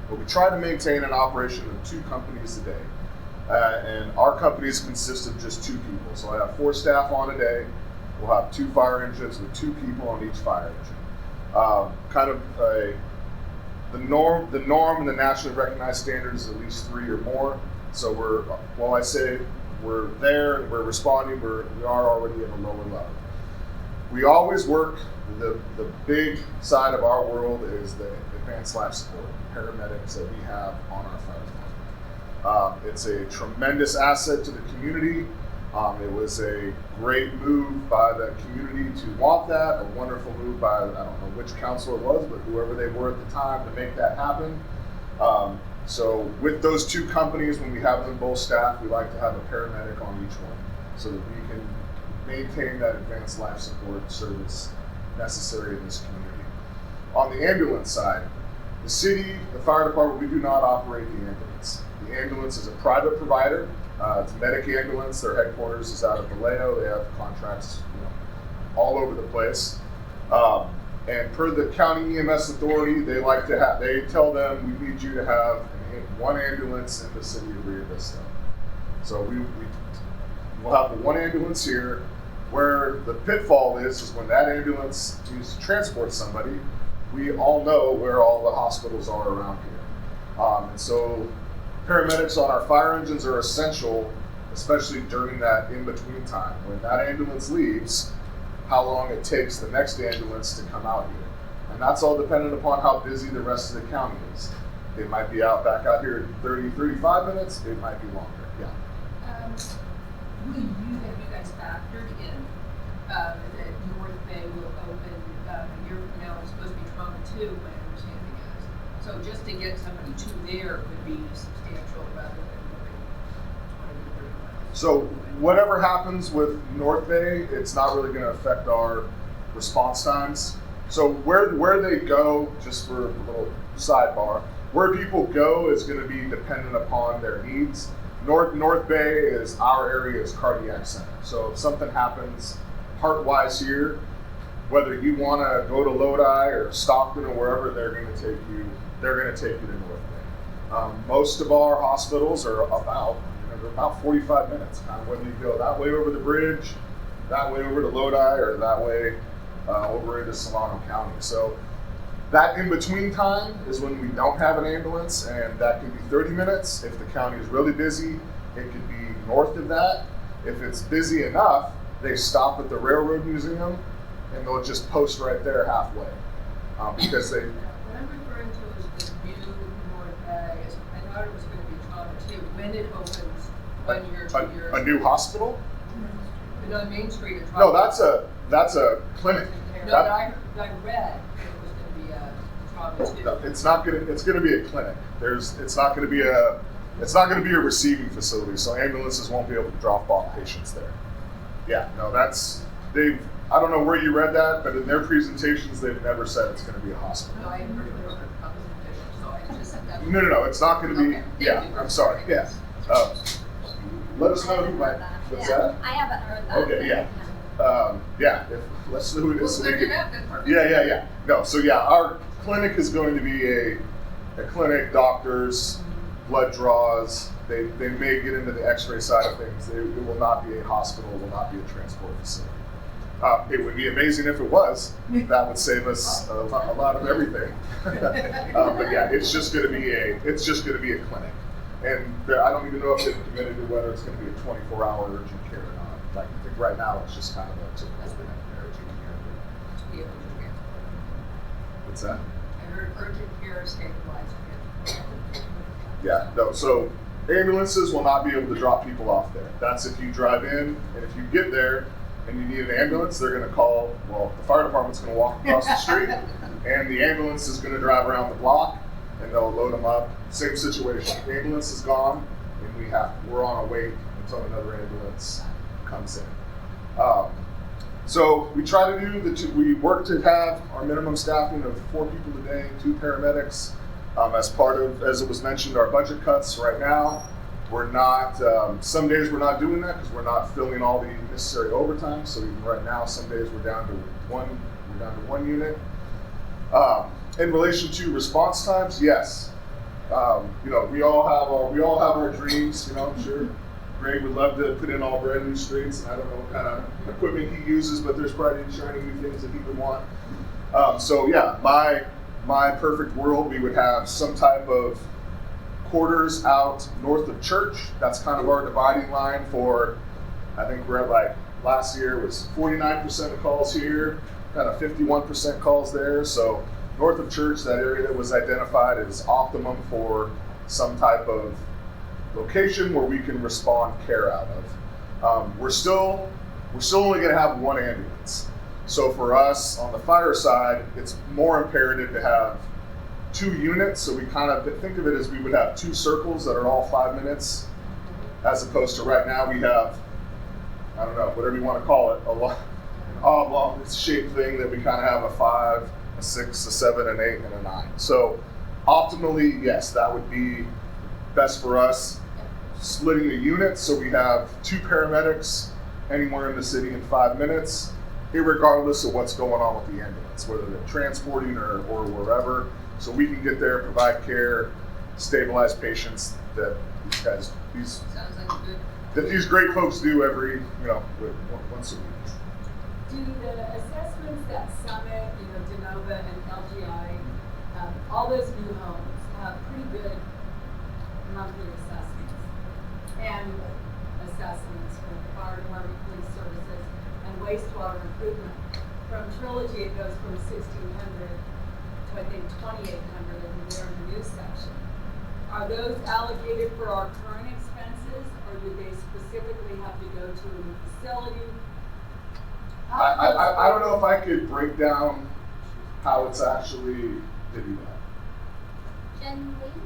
we try to maintain an operation of 2 companies a day. And our companies consist of just 2 people. So I have 4 staff on a day. We'll have 2 fire engines with 2 people on each fire engine. The norm and the nationally recognized standard is at least 3 or more. So while I say we're there and we're responding, we are already at a lower level. We always work, the big side of our world is the advanced life support, paramedics that we have on our fire department. It's a tremendous asset to the community. It was a great move by the community to want that, a wonderful move by, I don't know which council it was, but whoever they were at the time to make that happen. So with those 2 companies, when we have them both staffed, we like to have a paramedic on each one so that we can maintain that advanced life support service necessary in this community. On the ambulance side, the city, the fire department, we do not operate the ambulance. The ambulance is a private provider. It's Medic Ambulance. Their headquarters is out of Vallejo. They have contracts all over the place. And per the county EMS authority, they tell them we need you to have one ambulance in the city of Rio Vista. So we'll have the 1 ambulance here. Where the pitfall is when that ambulance needs to transport somebody, we all know where all the hospitals are around here. And so paramedics on our fire engines are essential, especially during that in-between time. When that ambulance leaves, how long it takes the next ambulance to come out here. And that's all dependent upon how busy the rest of the county is. They might be back out here in 30, 35 minutes, it might be longer, yeah. Have you guys factored in that North Bay will open a year from now? It's supposed to be trauma 2, my understanding is. So just to get somebody to there would be substantial rather than moving 20 to 30 miles. So whatever happens with North Bay, it's not really going to affect our response times. So where they go, just for a little sidebar, where people go is going to be dependent upon their needs. North Bay is our area is cardiac center. So if something happens heart-wise here, whether you want to go to Lodi or Stockton or wherever, they're going to take you to North Bay. Most of our hospitals are about 45 minutes, kind of whether you go that way over the bridge, that way over to Lodi, or that way over into Solano County. So That in-between time is when we don't have an ambulance, and that can be 30 minutes. If the county is really busy, it could be north of that. If it's busy enough, they stop at the Railroad Museum, and they'll just post right there halfway. Because they... What I'm referring to is the new North Ag. I thought it was going to be Trauma too. When it opens, 1 year, 2 years. A new hospital? But on Main Street or Trauma. No, that's a clinic. No, but I read it was going to be a Trauma too. No, it's going to be a clinic. It's not going to be a receiving facility, so ambulances won't be able to drop off patients there. Yeah, no, I don't know where you read that, but in their presentations, they've never said it's going to be a hospital. No, I hadn't heard it was a so I just said that. No, it's not going to be. Okay, thank Yeah, you. I'm sorry. Yeah. Let us know who might. What's Yeah, that? I haven't heard that. Okay, yeah. Let's know who it is. Well, they're gonna have that part. Yeah. No, so yeah, our clinic is going to be a clinic, doctors, blood draws. They may get into the x-ray side of things. It will not be a hospital, it will not be a transport facility. It would be amazing if it was. That would save us a lot of everything. But yeah, it's just going to be a clinic. And I don't even know if they've committed to whether it's going to be a 24-hour urgent care or not. Like, I think right now it's just kind of a typical urgent care. What's that? I heard urgent care stabilized. Yeah, no, so ambulances will not be able to drop people off there. That's if you drive in, and if you get there and you need an ambulance, they're gonna call, the fire department's gonna walk across the street, and the ambulance is gonna drive around the block, and they'll load them up. Same situation, the ambulance is gone, and we're on a wait until another ambulance comes in. So we try to do we work to have our minimum staffing of 4 people a day, 2 paramedics. As part of, as it was mentioned, our budget cuts right now, we're not, some days we're not doing that because we're not filling all the necessary overtime. So even right now, some days we're down to one unit. In relation to response times, yes. We all have our dreams, I'm sure. Greg would love to put in all brand new streets, and I don't know what kind of equipment he uses, but there's probably shiny new things that he would want. So yeah, my perfect world, we would have some type of quarters out north of church. That's kind of our dividing line for, I think we're at last year was 49% of calls here, kind of 51% calls there. So north of church, that area that was identified as optimum for some type of location where we can respond care out of. We're still only going to have 1 ambulance. So for us on the fire side, it's more imperative to have 2 units. So we kind of think of it as we would have 2 circles that are all 5 minutes, as opposed to right now we have, I don't know, whatever you want to call it, an oblong shaped thing that we kind of have a 5, a 6, a 7, an 8, and a 9. So optimally, yes, that would be best for us. Splitting the units so we have 2 paramedics anywhere in the city in 5 minutes, irregardless of what's going on with the ambulance, whether they're transporting or wherever. So we can get there, provide care, stabilize patients that these great folks do every, once a week. Do the assessments that Summit, DeNova and LGI, all those new homes have pretty good monthly assessments and assessments for the fire department, police services, and wastewater improvement. From Trilogy, it goes from 1,600 to I think 2,800 in there in the new section. Are those allocated for our current expenses, or do they specifically have to go to a new facility? I don't know if I could break down how it's actually divvied up. Jen Lee?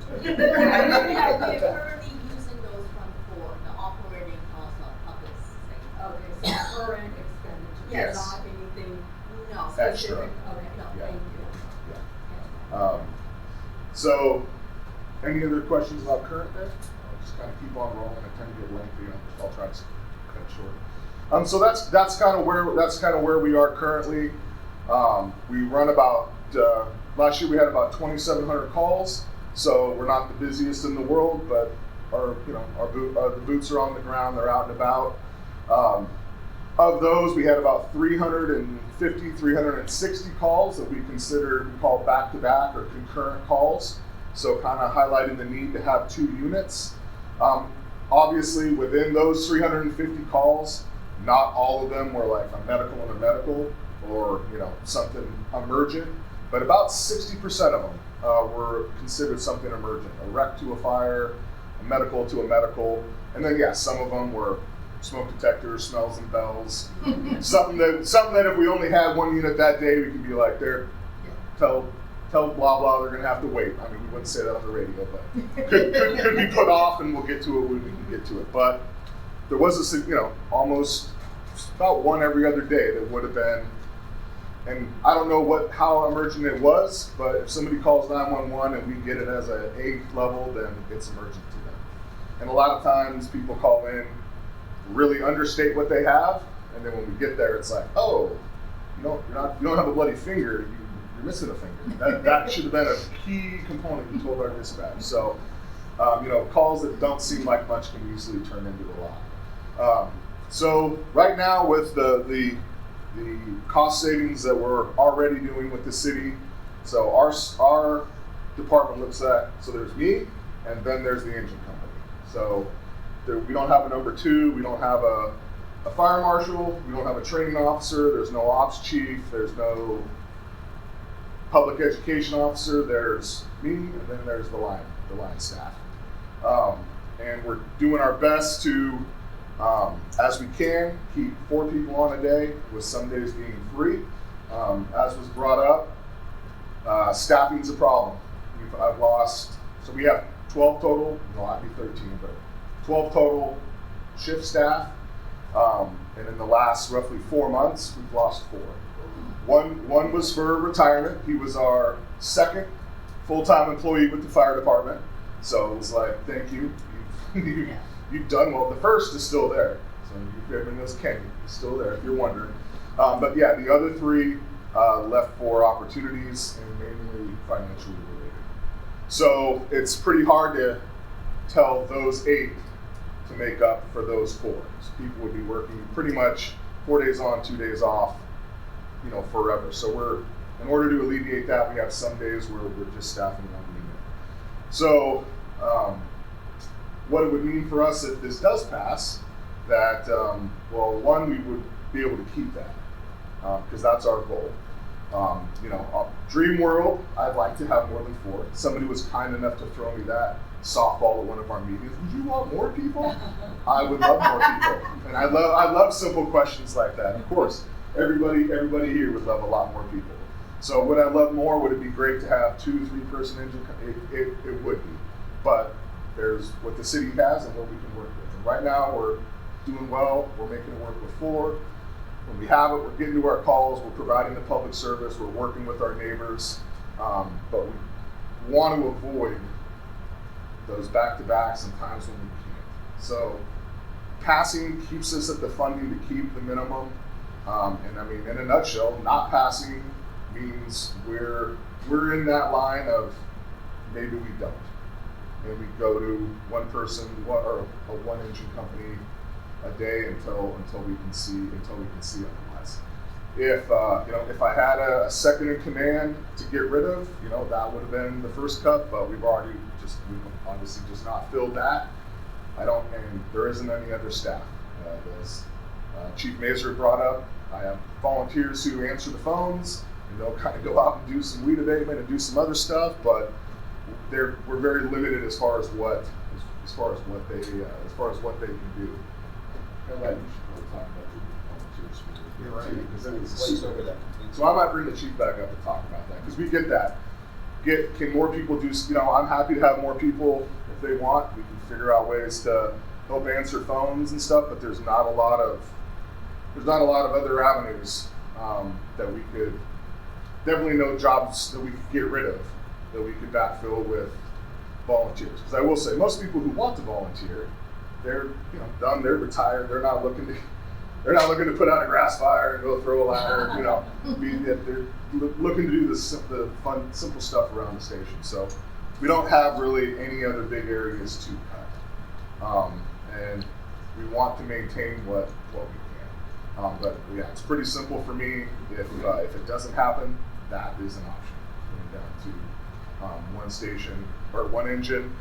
We're currently using those funds for the operating costs of public safety. Okay, so current expenditure, Yes. not anything No. Extra. specific. Okay, No, Yeah. thank you. So, any other questions about current there? I'll just kind of keep on rolling. I tend to get lengthy. I'll try to cut it short. So that's kind of where we are currently. We run about last year we had about 2,700 calls. So we're not the busiest in the world, but the boots are on the ground. They're out and about. Of those, we had about 350, 360 calls that we called back-to-back or concurrent calls. So kind of highlighting the need to have 2 units. Obviously, within those 350 calls, not all of them were like a medical and a medical or something emergent, but about 60% of them were considered something emergent, a wreck to a fire, a medical to a medical, and then some of them were smoke detectors, smells and bells, something that if we only had 1 unit that day, we could be like, tell blah blah they're gonna have to wait. I mean, we wouldn't say that on the radio, but could be put off, and we'll get to it when we can get to it. But there was almost about 1 every other day that would have been, and I don't know how emergent it was, but if somebody calls 911 and we get it as an A level, then it's emergent to them. And a lot of times people call in, really understate what they have, and then when we get there, it's like, oh, you don't have a bloody finger, you're missing a finger. That should have been a key component you told our dispatch. So, calls that don't seem like much can easily turn into a lot. So right now, with the cost savings that we're already doing with the city, so our department looks at, so there's me, and then there's the engine company. So we don't have a number 2, we don't have a fire marshal, we don't have a training officer, there's no ops chief, there's no public education officer, there's me, and then there's the line staff. And we're doing our best to, as we can, keep 4 people on a day, with some days being 3. As was brought up, staffing's a problem. So we have 12 total, no, I'd be 13, but 12 total shift staff. And in the last roughly 4 months, we've lost 4. One was for retirement. He was our 2nd full-time employee with the fire department. So it was like, thank you. You've done well. The first is still there. So everyone knows Kenny. He's still there if you're wondering. But the other 3 left for opportunities and mainly financially related. So it's pretty hard to tell those 8 to make up for those 4. So people would be working pretty much 4 days on, 2 days off, forever. So in order to alleviate that, we have some days where we're just staffing 1 unit. So what it would mean for us if this does pass, that, 1, we would be able to keep that, because that's our goal. Dream world, I'd like to have more than 4. Somebody was kind enough to throw me that softball at one of our meetings. Would you want more people? I would love more people, and I love simple questions like that. Of course, everybody here would love a lot more people. So would I love more? Would it be great to have 2-3 person engine? It would be, but there's what the city has and what we can work with. And right now we're doing well. We're making it work with 4. When we have it, we're getting to our calls. We're providing the public service. We're working with our neighbors, but we want to avoid those back-to-backs and times when we can't. So passing keeps us at the funding to keep the minimum. And I mean, in a nutshell, not passing means we're in that line of maybe we don't. And we go to 1 person or a 1 engine company a day until we can see otherwise. If I had a second in command to get rid of, that would have been the first cut, but we've obviously just not filled that. And there isn't any other staff. As Chief Mazer brought up, I have volunteers who answer the phones, and they'll kind of go out and do some weed abatement and do some other stuff, but we're very limited as far as what they can do. And like, we should talk about volunteers. You're right, because then we glaze over that. So I might bring the chief back up to talk about that, because we get that. Can more people do? I'm happy to have more people if they want. We can figure out ways to help answer phones and stuff, but there's not a lot of other avenues that we could. Definitely no jobs that we could get rid of that we could backfill with volunteers. Because I will say, most people who want to volunteer, they're done. They're retired. They're not looking to put out a grass fire and go throw a ladder. They're looking to do the fun, simple stuff around the station. So we don't have really any other big areas to cut, and we want to maintain what we can. But yeah, it's pretty simple for me. If it doesn't happen, that is an option. Going down to one station or one engine.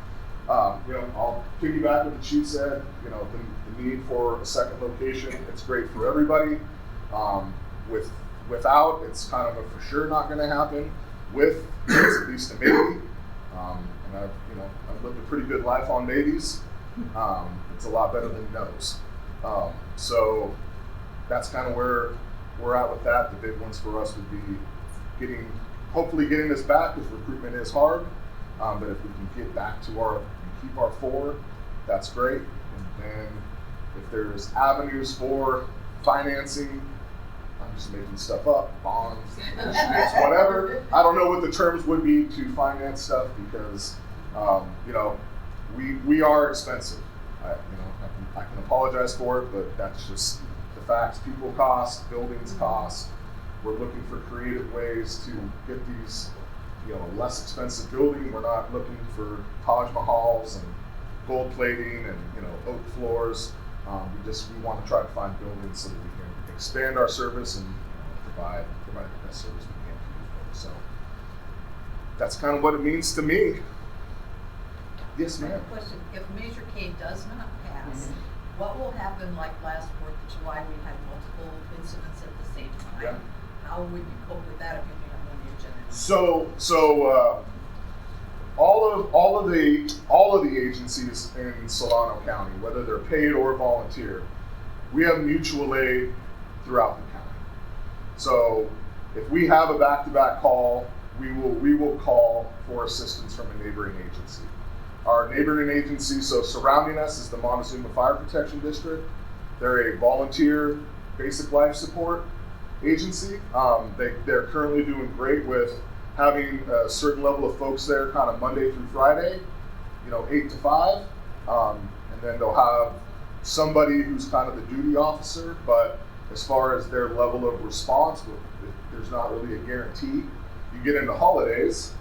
I'll piggyback what the chief said. The need for a second location, it's great for everybody. Without, it's kind of a for sure not going to happen. With, it's at least a maybe. And I've lived a pretty good life on maybes. It's a lot better than no's. So that's kind of where we're at with that. The big ones for us would be hopefully getting us back, because recruitment is hard. But if we can get back to keep our 4, that's great. And then if there's avenues for financing, I'm just making stuff up, bonds, whatever. I don't know what the terms would be to finance stuff, because we are expensive. I can apologize for it, but that's just the facts. People cost, buildings cost. We're looking for creative ways to get these less expensive building. We're not looking for Taj Mahals and gold plating and oak floors. We want to try to find buildings so that we can expand our service and provide the best service we can to these folks. So that's kind of what it means to me. Yes, I have ma'am. a question. If Measure K does not pass, what will happen like last 4th of July? We had multiple incidents at the same time. Yeah. How would you cope with that if you only have one agent? So all of the agencies in Solano County, whether they're paid or volunteer, we have mutual aid throughout the county. So if we have a back-to-back call, we will call for assistance from a neighboring agency. Our neighboring agency, so surrounding us, is the Montezuma Fire Protection District. They're a volunteer basic life support agency. They're currently doing great with having a certain level of folks there kind of Monday through Friday, 8 to 5. And then they'll have somebody who's kind of the duty officer, but as far as their level of response, there's not really a guarantee. You get into holidays,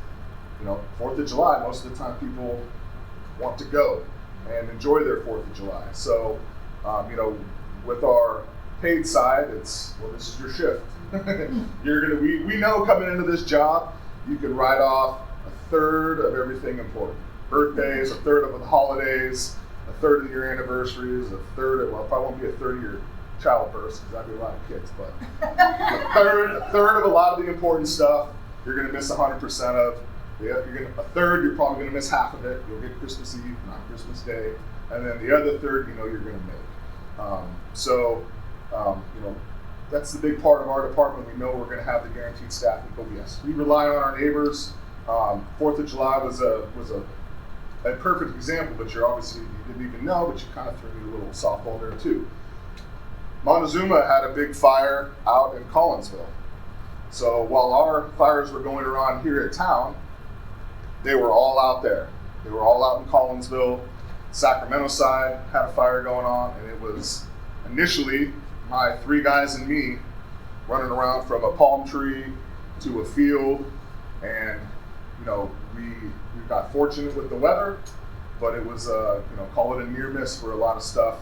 4th of July, most of the time people want to go and enjoy their 4th of July. So, with our paid side, it's, well, this is your shift. We know coming into this job, you can write off 1/3 of everything important. Birthdays, 1/3 of the holidays, 1/3 of your anniversaries, 1/3 of, well, it probably won't be 1/3 of your childbirths, because that'd be a lot of kids, but a third of a lot of the important stuff you're going to miss 100% of. A third, you're probably going to miss half of it. You'll get Christmas Eve, not Christmas Day, and then the other third, you're going to make. That's the big part of our department. We know we're going to have the guaranteed staffing, but yes, we rely on our neighbors. 4th of July was a perfect example, but you didn't even know, but you kind of threw me a little softball there too. Montezuma had a big fire out in Collinsville. So while our fires were going around here in town, they were all out there. They were all out in Collinsville. Sacramento side had a fire going on, and it was initially my 3 guys and me running around from a palm tree to a field, and we got fortunate with the weather, but it was call it a near miss for a lot of stuff.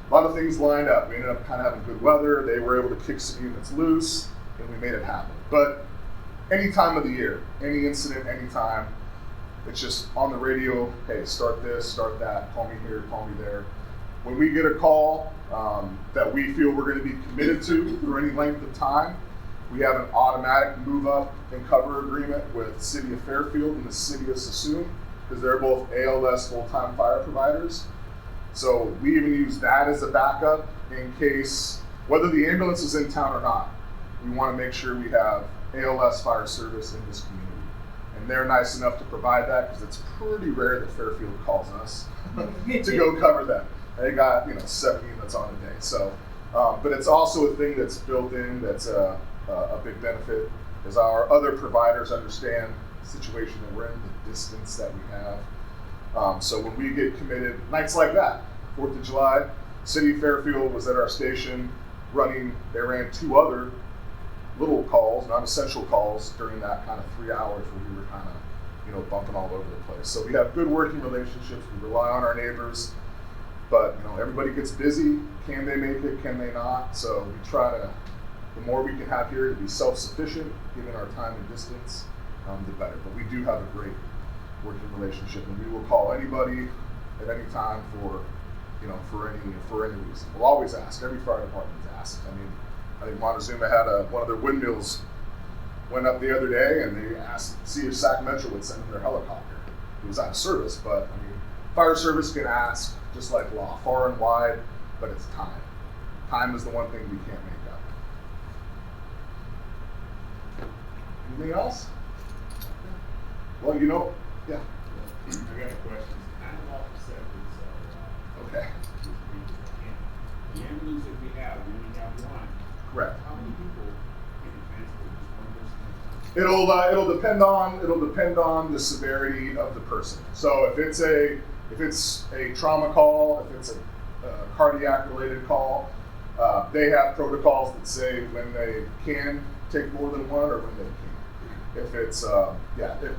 A lot of things lined up. We ended up kind of having good weather. They were able to kick some units loose, and we made it happen. But any time of the year, any incident, anytime, it's just on the radio, hey, start this, start that, call me here, call me there. When we get a call that we feel we're going to be committed to for any length of time, we have an automatic move up and cover agreement with the City of Fairfield and the City of Sassoon, because they're both ALS full-time fire providers. So we even use that as a backup in case, whether the ambulance is in town or not, we want to make sure we have ALS fire service in this community. And they're nice enough to provide that, because it's pretty rare that Fairfield calls us to go cover them. They got 7 units on a day. So, but it's also a thing that's built in that's a big benefit, as our other providers understand the situation that we're in, the distance that we have. So when we get committed, nights like that, 4th of July, City of Fairfield was at our station running. They ran 2 other little calls, not essential calls, during that kind of 3 hours where we were kind of, bumping all over the place. So we have good working relationships. We rely on our neighbors. but everybody gets busy. Can they make it? Can they not? So we try to, the more we can have here to be self-sufficient, given our time and distance, the better. But we do have a great working relationship, and we will call anybody at any time for any reason. We'll always ask. Every fire department's asked. I think Montezuma had one of their windmills went up the other day, and they asked to see if Sac Metro would send them their helicopter. It was out of service, but fire service can ask, just like law, far and wide, but it's time. Time is the one thing we can't make up. Anything else? Well, yeah. I got a question. I'm off the subject, Okay. The ambulance that we have, we only have one. Correct. How many people can you transport just one person at a time? It'll depend on the severity of the person. So if it's a trauma call, if it's a cardiac related call, they have protocols that say when they can take more than one or when they can't. If it's it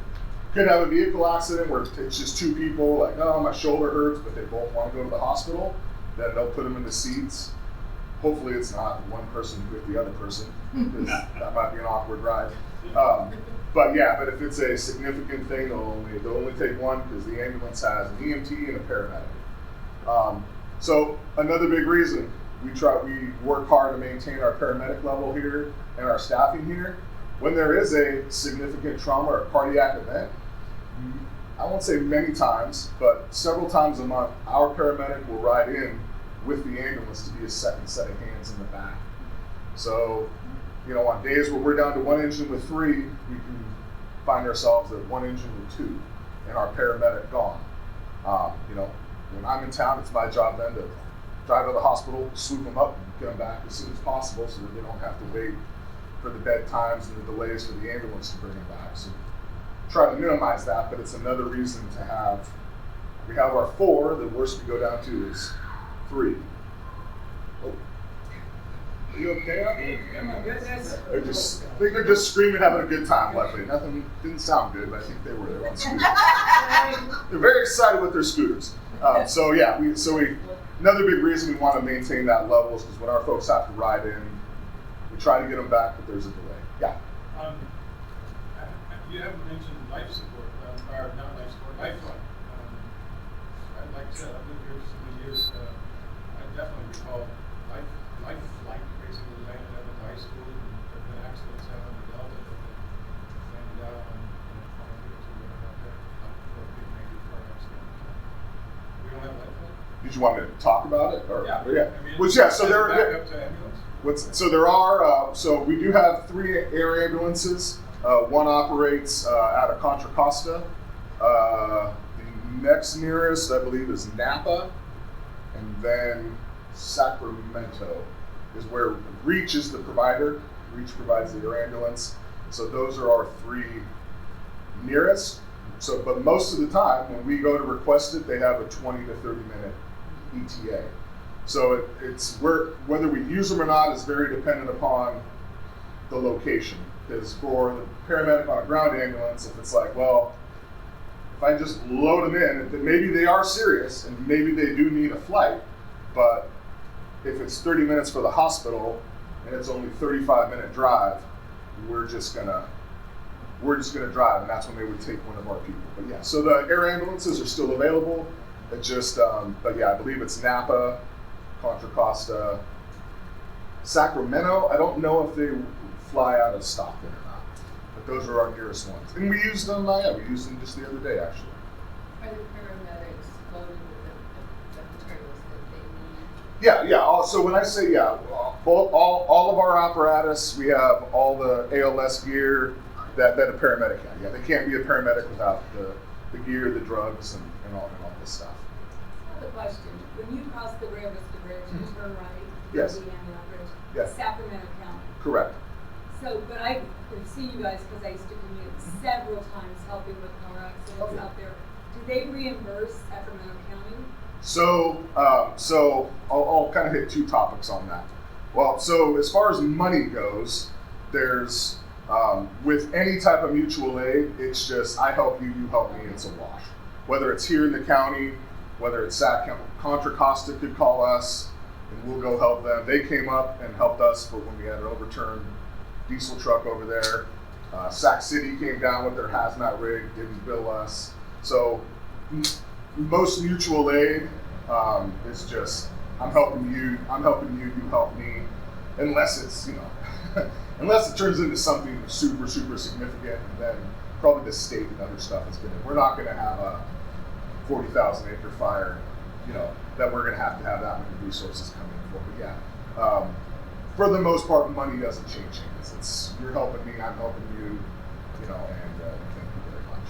could have a vehicle accident where it's just two people, like, oh, my shoulder hurts, but they both want to go to the hospital, then they'll put them in the seats. Hopefully it's not one person with the other person, because that might be an awkward ride. But if it's a significant thing, they'll only take one, because the ambulance has an EMT and a paramedic. So another big reason we work hard to maintain our paramedic level here and our staffing here. When there is a significant trauma or cardiac event, I won't say many times, but several times a month, our paramedic will ride in with the ambulance to be a second set of hands in the back. So, on days where we're down to one engine with 3, we can find ourselves at one engine with 2 and our paramedic gone. When I'm in town, it's my job then to drive to the hospital, swoop them up, and get them back as soon as possible so that they don't have to wait for the bed times and the delays for the ambulance to bring them back. So try to minimize that, but it's another reason to have, we have our 4, the worst we go down to is 3. Oh. Are you okay out there? Oh my goodness. I think they're just screaming, having a good time, luckily. Nothing didn't sound good, but I think they were. They're on scooters. They're very excited with their scooters. Another big reason we want to maintain that level is because when our folks have to ride in, we try to get them back, but there's a delay. Yeah. You haven't mentioned life support, or not life support, lifeline. Like I said, I've been here so many years. I definitely recall life flight. Basically, landed up at high school, and there have been accidents out on the Delta that landed out on farmfields or whatever out there. Or big major car accident. We don't have lifeline. Did you want me to talk about it? Or, Yeah. So there are. So we do have 3 air ambulances. One operates out of Contra Costa. The next nearest, I believe, is Napa, and then Sacramento is where Reach is the provider. Reach provides the air ambulance. So those are our 3 nearest. So, but most of the time, when we go to request it, they have a 20 to 30 minute ETA. So whether we use them or not is very dependent upon the location. Because for the paramedic on a ground ambulance, if it's like, well, if I just load them in, then maybe they are serious and maybe they do need a flight. But if it's 30 minutes for the hospital and it's only 35-minute drive, we're just gonna drive, and that's when they would take one of our people. But yeah, so the air ambulances are still available. It just, but yeah, I believe it's Napa, Contra Costa, Sacramento. I don't know if they fly out of Stockton or not, but those are our nearest ones. And we used them, we used them just the other day, actually. Are the paramedics loaded with the materials that they need? Yeah. So when I say all of our apparatus, we have all the ALS gear that a paramedic can. Yeah, they can't be a paramedic without the gear, the drugs, and all this stuff. I have a question. When you cross the Rio Vista Bridge and turn right, Yes. the Ambulance Bridge, Yes. Sacramento County. Correct. So, but I have seen you guys because I used to commute several times helping with car accidents Okay. out there. Do they reimburse Sacramento County? So I'll kind of hit 2 topics on that. Well, so as far as money goes, there's with any type of mutual aid, it's just I help you, you help me. It's a wash. Whether it's here in the county whether it's Contra Costa could call us and we'll go help them. They came up and helped us for when we had an overturned diesel truck over there. Sac City came down with their hazmat rig, didn't bill us. So most mutual aid is just, I'm helping you, you help me, unless it's, unless it turns into something super, super significant, and then probably the state and other stuff is gonna, we're not gonna have a 40,000 acre fire, that we're gonna have that many resources coming in for. But yeah, for the most part, money doesn't change things. It's, you're helping me, I'm helping you, and thank you very much.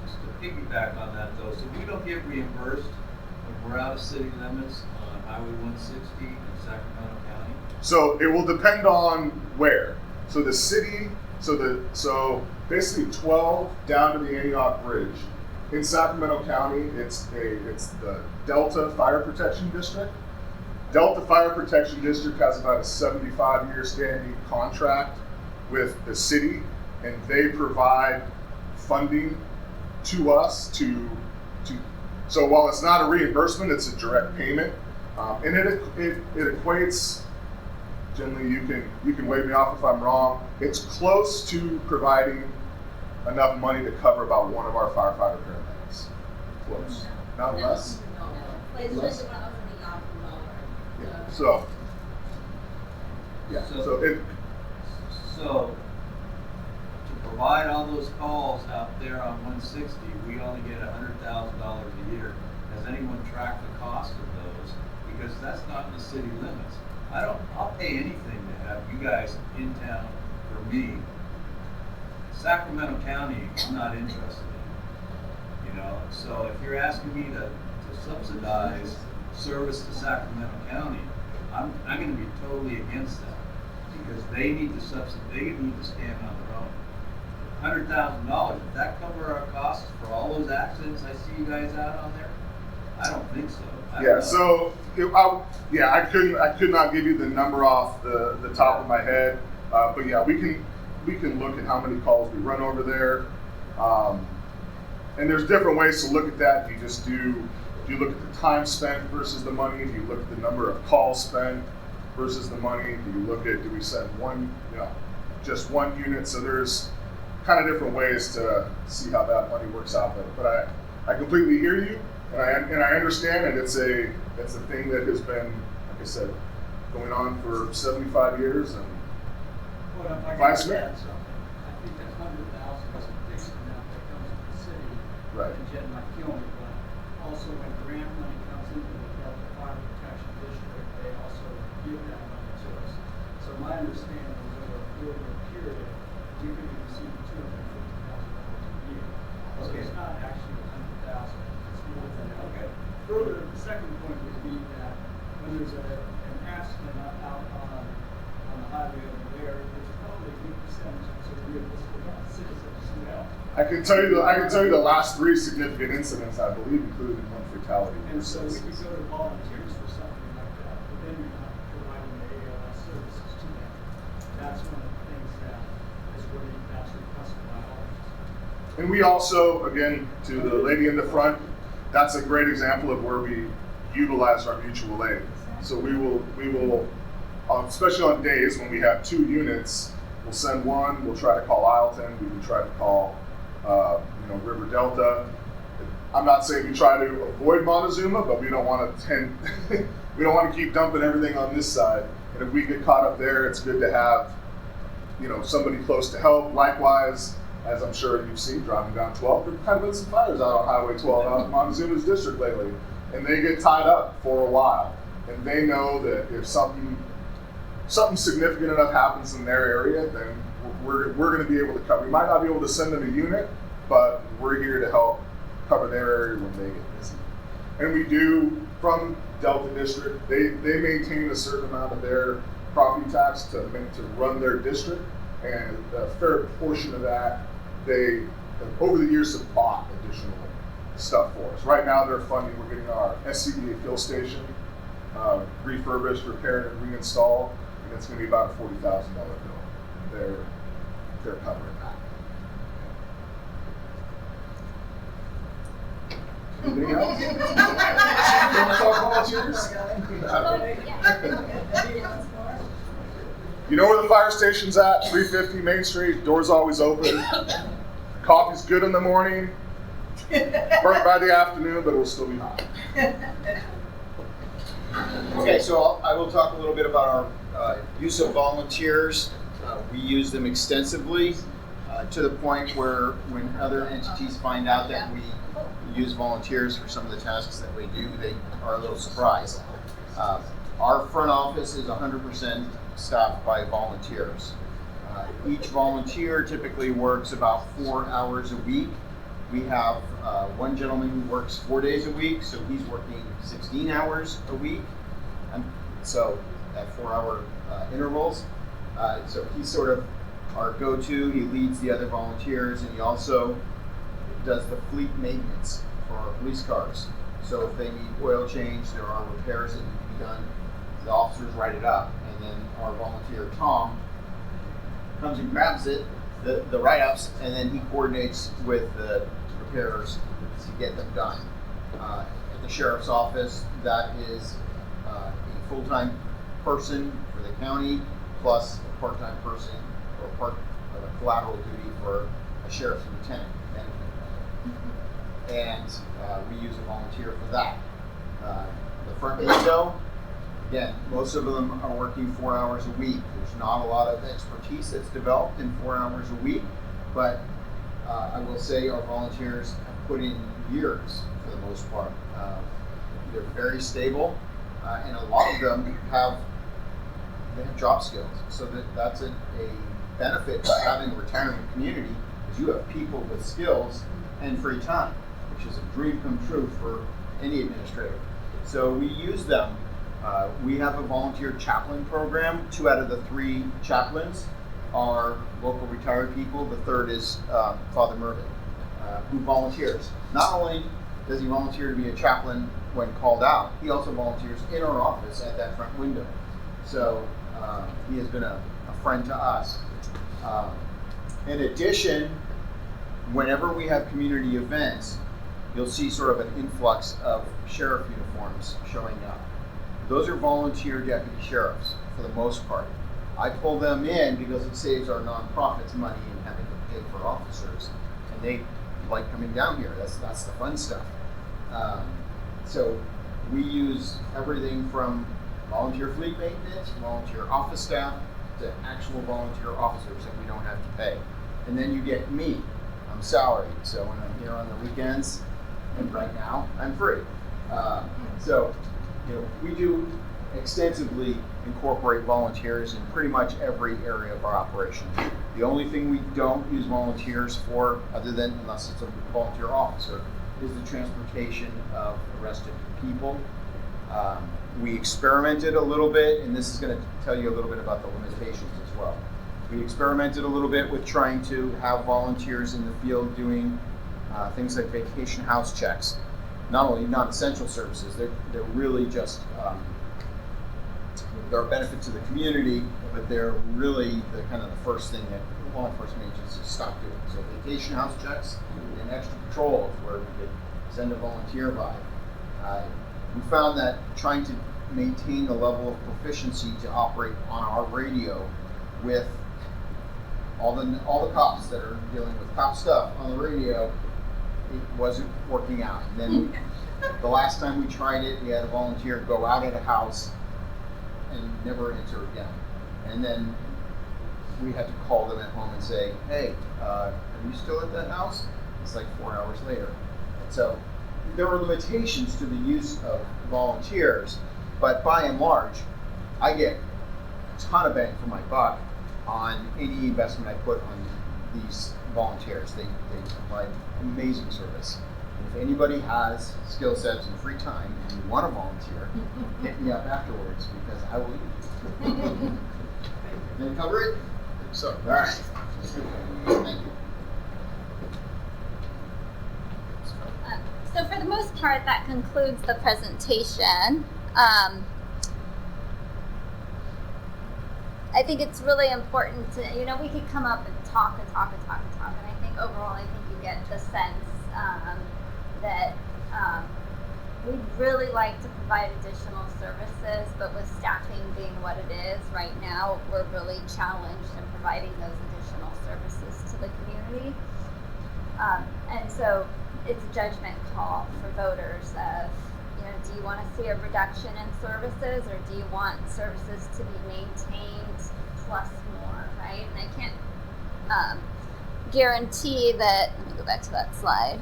Just to piggyback on that though, so we don't get reimbursed when we're out of city limits on Highway 160 in Sacramento County? So it will depend on where. So the city, so basically 12 down to the Antioch Bridge. In Sacramento County, it's the Delta Fire Protection District. Delta Fire Protection District has about a 75-year standing contract with the city, and they provide funding to us to so while it's not a reimbursement, it's a direct payment, and it equates. Generally, you can wave me off if I'm wrong. It's close to providing enough money to cover about one of our firefighter paramedics. Close, not less. Less. Yeah. So So to provide all those calls out there on 160, we only get $100,000 a year. Has anyone tracked the cost of those? Because that's not in the city limits. I'll pay anything to have you guys in town for me. Sacramento County, I'm not interested in. So if you're asking me to subsidize service to Sacramento County, I'm going to be totally against that, because they need to stand on their own. $100,000, if that cover our costs for all those accidents I see you guys out on there, I don't think so. I could not give you the number off the top of my head, but yeah, we can look at how many calls we run over there, and there's different ways to look at that. Do you look at the time spent versus the money? Do you look at the number of calls spent versus the money? Do we send just one unit? So there's kind of different ways to see how that money works out. But I completely hear you, and I understand, and it's a thing that has been, like I said, going on for 75 years. And well, if I Vice can Mayor. add something, I think that 100,000 is a fixed amount that comes to the city. Right. And Jen might kill me, but also when grant money comes into the Delta Fire Protection District, they also give that money to us. So my understanding is over a 4-year period, we could be receiving $250,000 a year. So it's not actually 100,000, it's more than that. Okay. Further, the second point would be that when there's an accident out on the highway over there, there's probably a good percentage of realistic citizens who help. I can tell you the last 3 significant incidents, I believe, included one fatality. And so we could go to volunteers for something like that, but then you're not providing the ALS services to them. That's one of the things that is really naturally requested by all of us. And we also, again, to the lady in the front, that's a great example of where we utilize our mutual aid. So we will, especially on days when we have 2 units, we'll send one. We'll try to call Isleton. We can try to call, River Delta. I'm not saying we try to avoid Montezuma, but we don't want to keep dumping everything on this side. And if we get caught up there, it's good to have, somebody close to help. Likewise, as I'm sure you've seen driving down 12, there have been some fires out on Highway 12 out in Montezuma's district lately, and they get tied up for a while. And they know that if something significant enough happens in their area, then we're going to be able to cover. We might not be able to send them a unit, but we're here to help cover their area when they get busy. And we do, from Delta District, they maintain a certain amount of their property tax to run their district, and a fair portion of that, they, over the years, have bought additional stuff for us. Right now, they're funding, we're getting our SCBA fuel station refurbished, repaired, and reinstalled, and it's going to be about a $40,000 bill. They're covering that. Anything else? You want to talk volunteers? You know where the fire station's at? 350 Main Street. Door's always open. Coffee's good in the morning. Burnt by the afternoon, but it will still be hot. Okay, so I will talk a little bit about our use of volunteers. We use them extensively to the point where when other entities find out that we use volunteers for some of the tasks that we do, they are a little surprised. Our front office is 100% staffed by volunteers. Each volunteer typically works about 4 hours a week. We have one gentleman who works 4 days a week, so he's working 16 hours a week. And so at 4-hour intervals. So he's sort of our go-to. He leads the other volunteers, and he also does the fleet maintenance for our police cars. So if they need oil change, there are repairs that need to be done, the officers write it up, and then our volunteer Tom comes and grabs it, the write-ups, and then he coordinates with the repairers to get them done. At the sheriff's office, that is a full-time person for the county, plus a part-time person or part of a collateral duty for a sheriff's lieutenant. And we use a volunteer for that. The front window, again, most of them are working 4 hours a week. There's not a lot of expertise that's developed in 4 hours a week, but I will say our volunteers have put in years for the most part. They're very stable, and a lot of them have job skills. So that's a benefit to having a retirement community, is you have people with skills and free time, which is a dream come true for any administrator. So we use them. We have a volunteer chaplain program. 2 out of the 3 chaplains are local retired people. The third is Father Mervyn, who volunteers. Not only does he volunteer to be a chaplain when called out, he also volunteers in our office at that front window. So he has been a friend to us. In addition, whenever we have community events, you'll see sort of an influx of sheriff uniforms showing up. Those are volunteer deputy sheriffs for the most part. I pull them in because it saves our nonprofits money in having to pay for officers, and they like coming down here. That's the fun stuff. So we use everything from volunteer fleet maintenance, volunteer office staff, to actual volunteer officers that we don't have to pay. And then you get me. I'm salaried, so when I'm here on the weekends, and right now I'm free. So we do extensively incorporate volunteers in pretty much every area of our operation. The only thing we don't use volunteers for, other than unless it's a volunteer officer, is the transportation of arrested people. We experimented a little bit, and this is going to tell you a little bit about the limitations as well. We experimented a little bit with trying to have volunteers in the field doing things like vacation house checks. Not only non-essential services, they're really just, they're a benefit to the community, but they're really the kind of the first thing that law enforcement agencies stop doing. So vacation house checks and extra patrols where we could send a volunteer by. We found that trying to maintain the level of proficiency to operate on our radio with all the cops that are dealing with cop stuff on the radio, it wasn't working out. And then the last time we tried it, we had a volunteer go out at a house and never answer again. And then we had to call them at home and say, hey, are you still at that house? It's like 4 hours later. So there are limitations to the use of volunteers, but by and large, I get a ton of bang for my buck on any investment I put on these volunteers. They provide amazing service. If anybody has skill sets and free time and you want to volunteer, hit me up afterwards because I will leave you. Did I cover it? So, all right. Thank you. So for the most part, that concludes the presentation. I think it's really important to, we could come up and talk. And I think overall, you get the sense that We'd really like to provide additional services, but with staffing being what it is right now, we're really challenged in providing those additional services to the community. And so it's a judgment call for voters of, do you want to see a reduction in services, or do you want services to be maintained plus more, right? And I can't guarantee that, let me go back to that slide.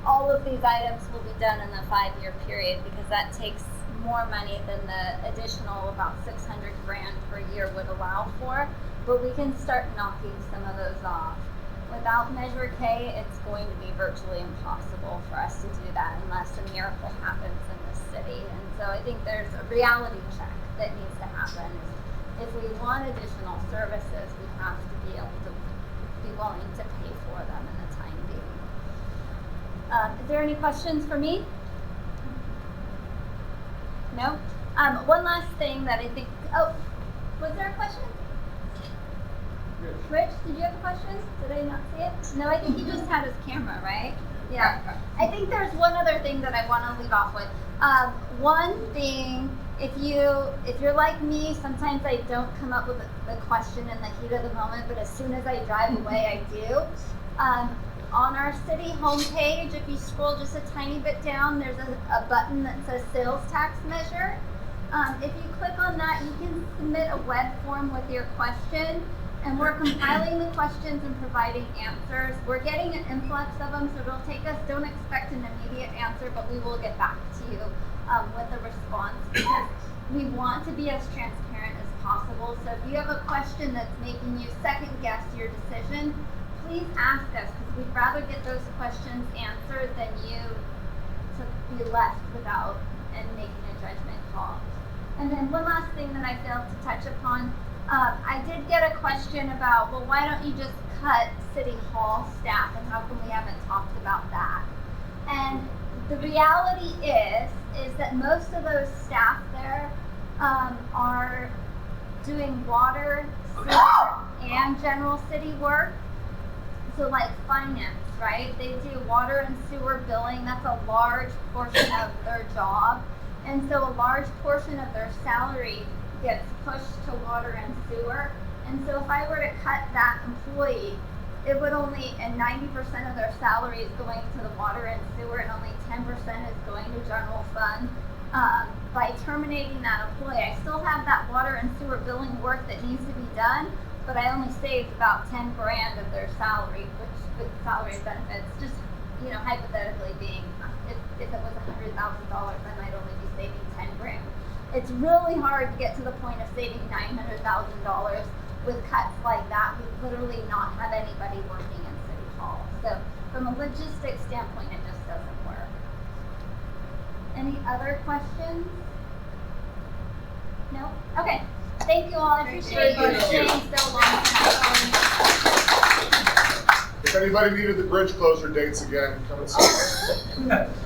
All of these items will be done in the 5-year period, because that takes more money than the additional about $600,000 per year would allow for. But we can start knocking some of those off. Without Measure K, it's going to be virtually impossible for us to do that unless a miracle happens in this city. And so I think there's a reality check that needs to happen. If we want additional services, we have to be able to be willing to pay for them in the time being. Is there any questions for me? No? One last thing that I think, was there a question? Rich, did you have a question? Did I not see it? No, I think he just had his camera, right? Yeah. I think there's one other thing that I want to leave off with. One being, if you're like me, sometimes I don't come up with the question in the heat of the moment, but as soon as I drive away, I do. On our city homepage, if you scroll just a tiny bit down, there's a button that says sales tax measure. If you click on that, you can submit a web form with your question, and we're compiling the questions and providing answers. We're getting an influx of them, so don't expect an immediate answer, but we will get back to you with a response, because we want to be as transparent as possible. So if you have a question that's making you second guess your decision, please ask us, because we'd rather get those questions answered than you to be left without and making a judgment call. And then one last thing that I failed to touch upon, I did get a question about, well, why don't you just cut City Hall staff, and how come we haven't talked about that? And the reality is that most of those staff there are doing water, sewer, and general city work. So like finance, right? They do water and sewer billing. That's a large portion of their job. And so a large portion of their salary gets pushed to water and sewer. And so if I were to cut that employee, it would only, and 90% of their salary is going to the water and sewer, and only 10% is going to general fund. By terminating that employee, I still have that water and sewer billing work that needs to be done, but I only saved about $10,000 of their salary, which with salary and benefits, just hypothetically being, if it was $100,000, I might only be saving $10,000. It's really hard to get to the point of saving $900,000 with cuts like that. We literally not have anybody working in City Hall. So from a logistics standpoint, it just doesn't work. Any other questions? No? Okay. Thank you all. I appreciate you staying so long. If anybody needed the bridge closure dates again, come and see us.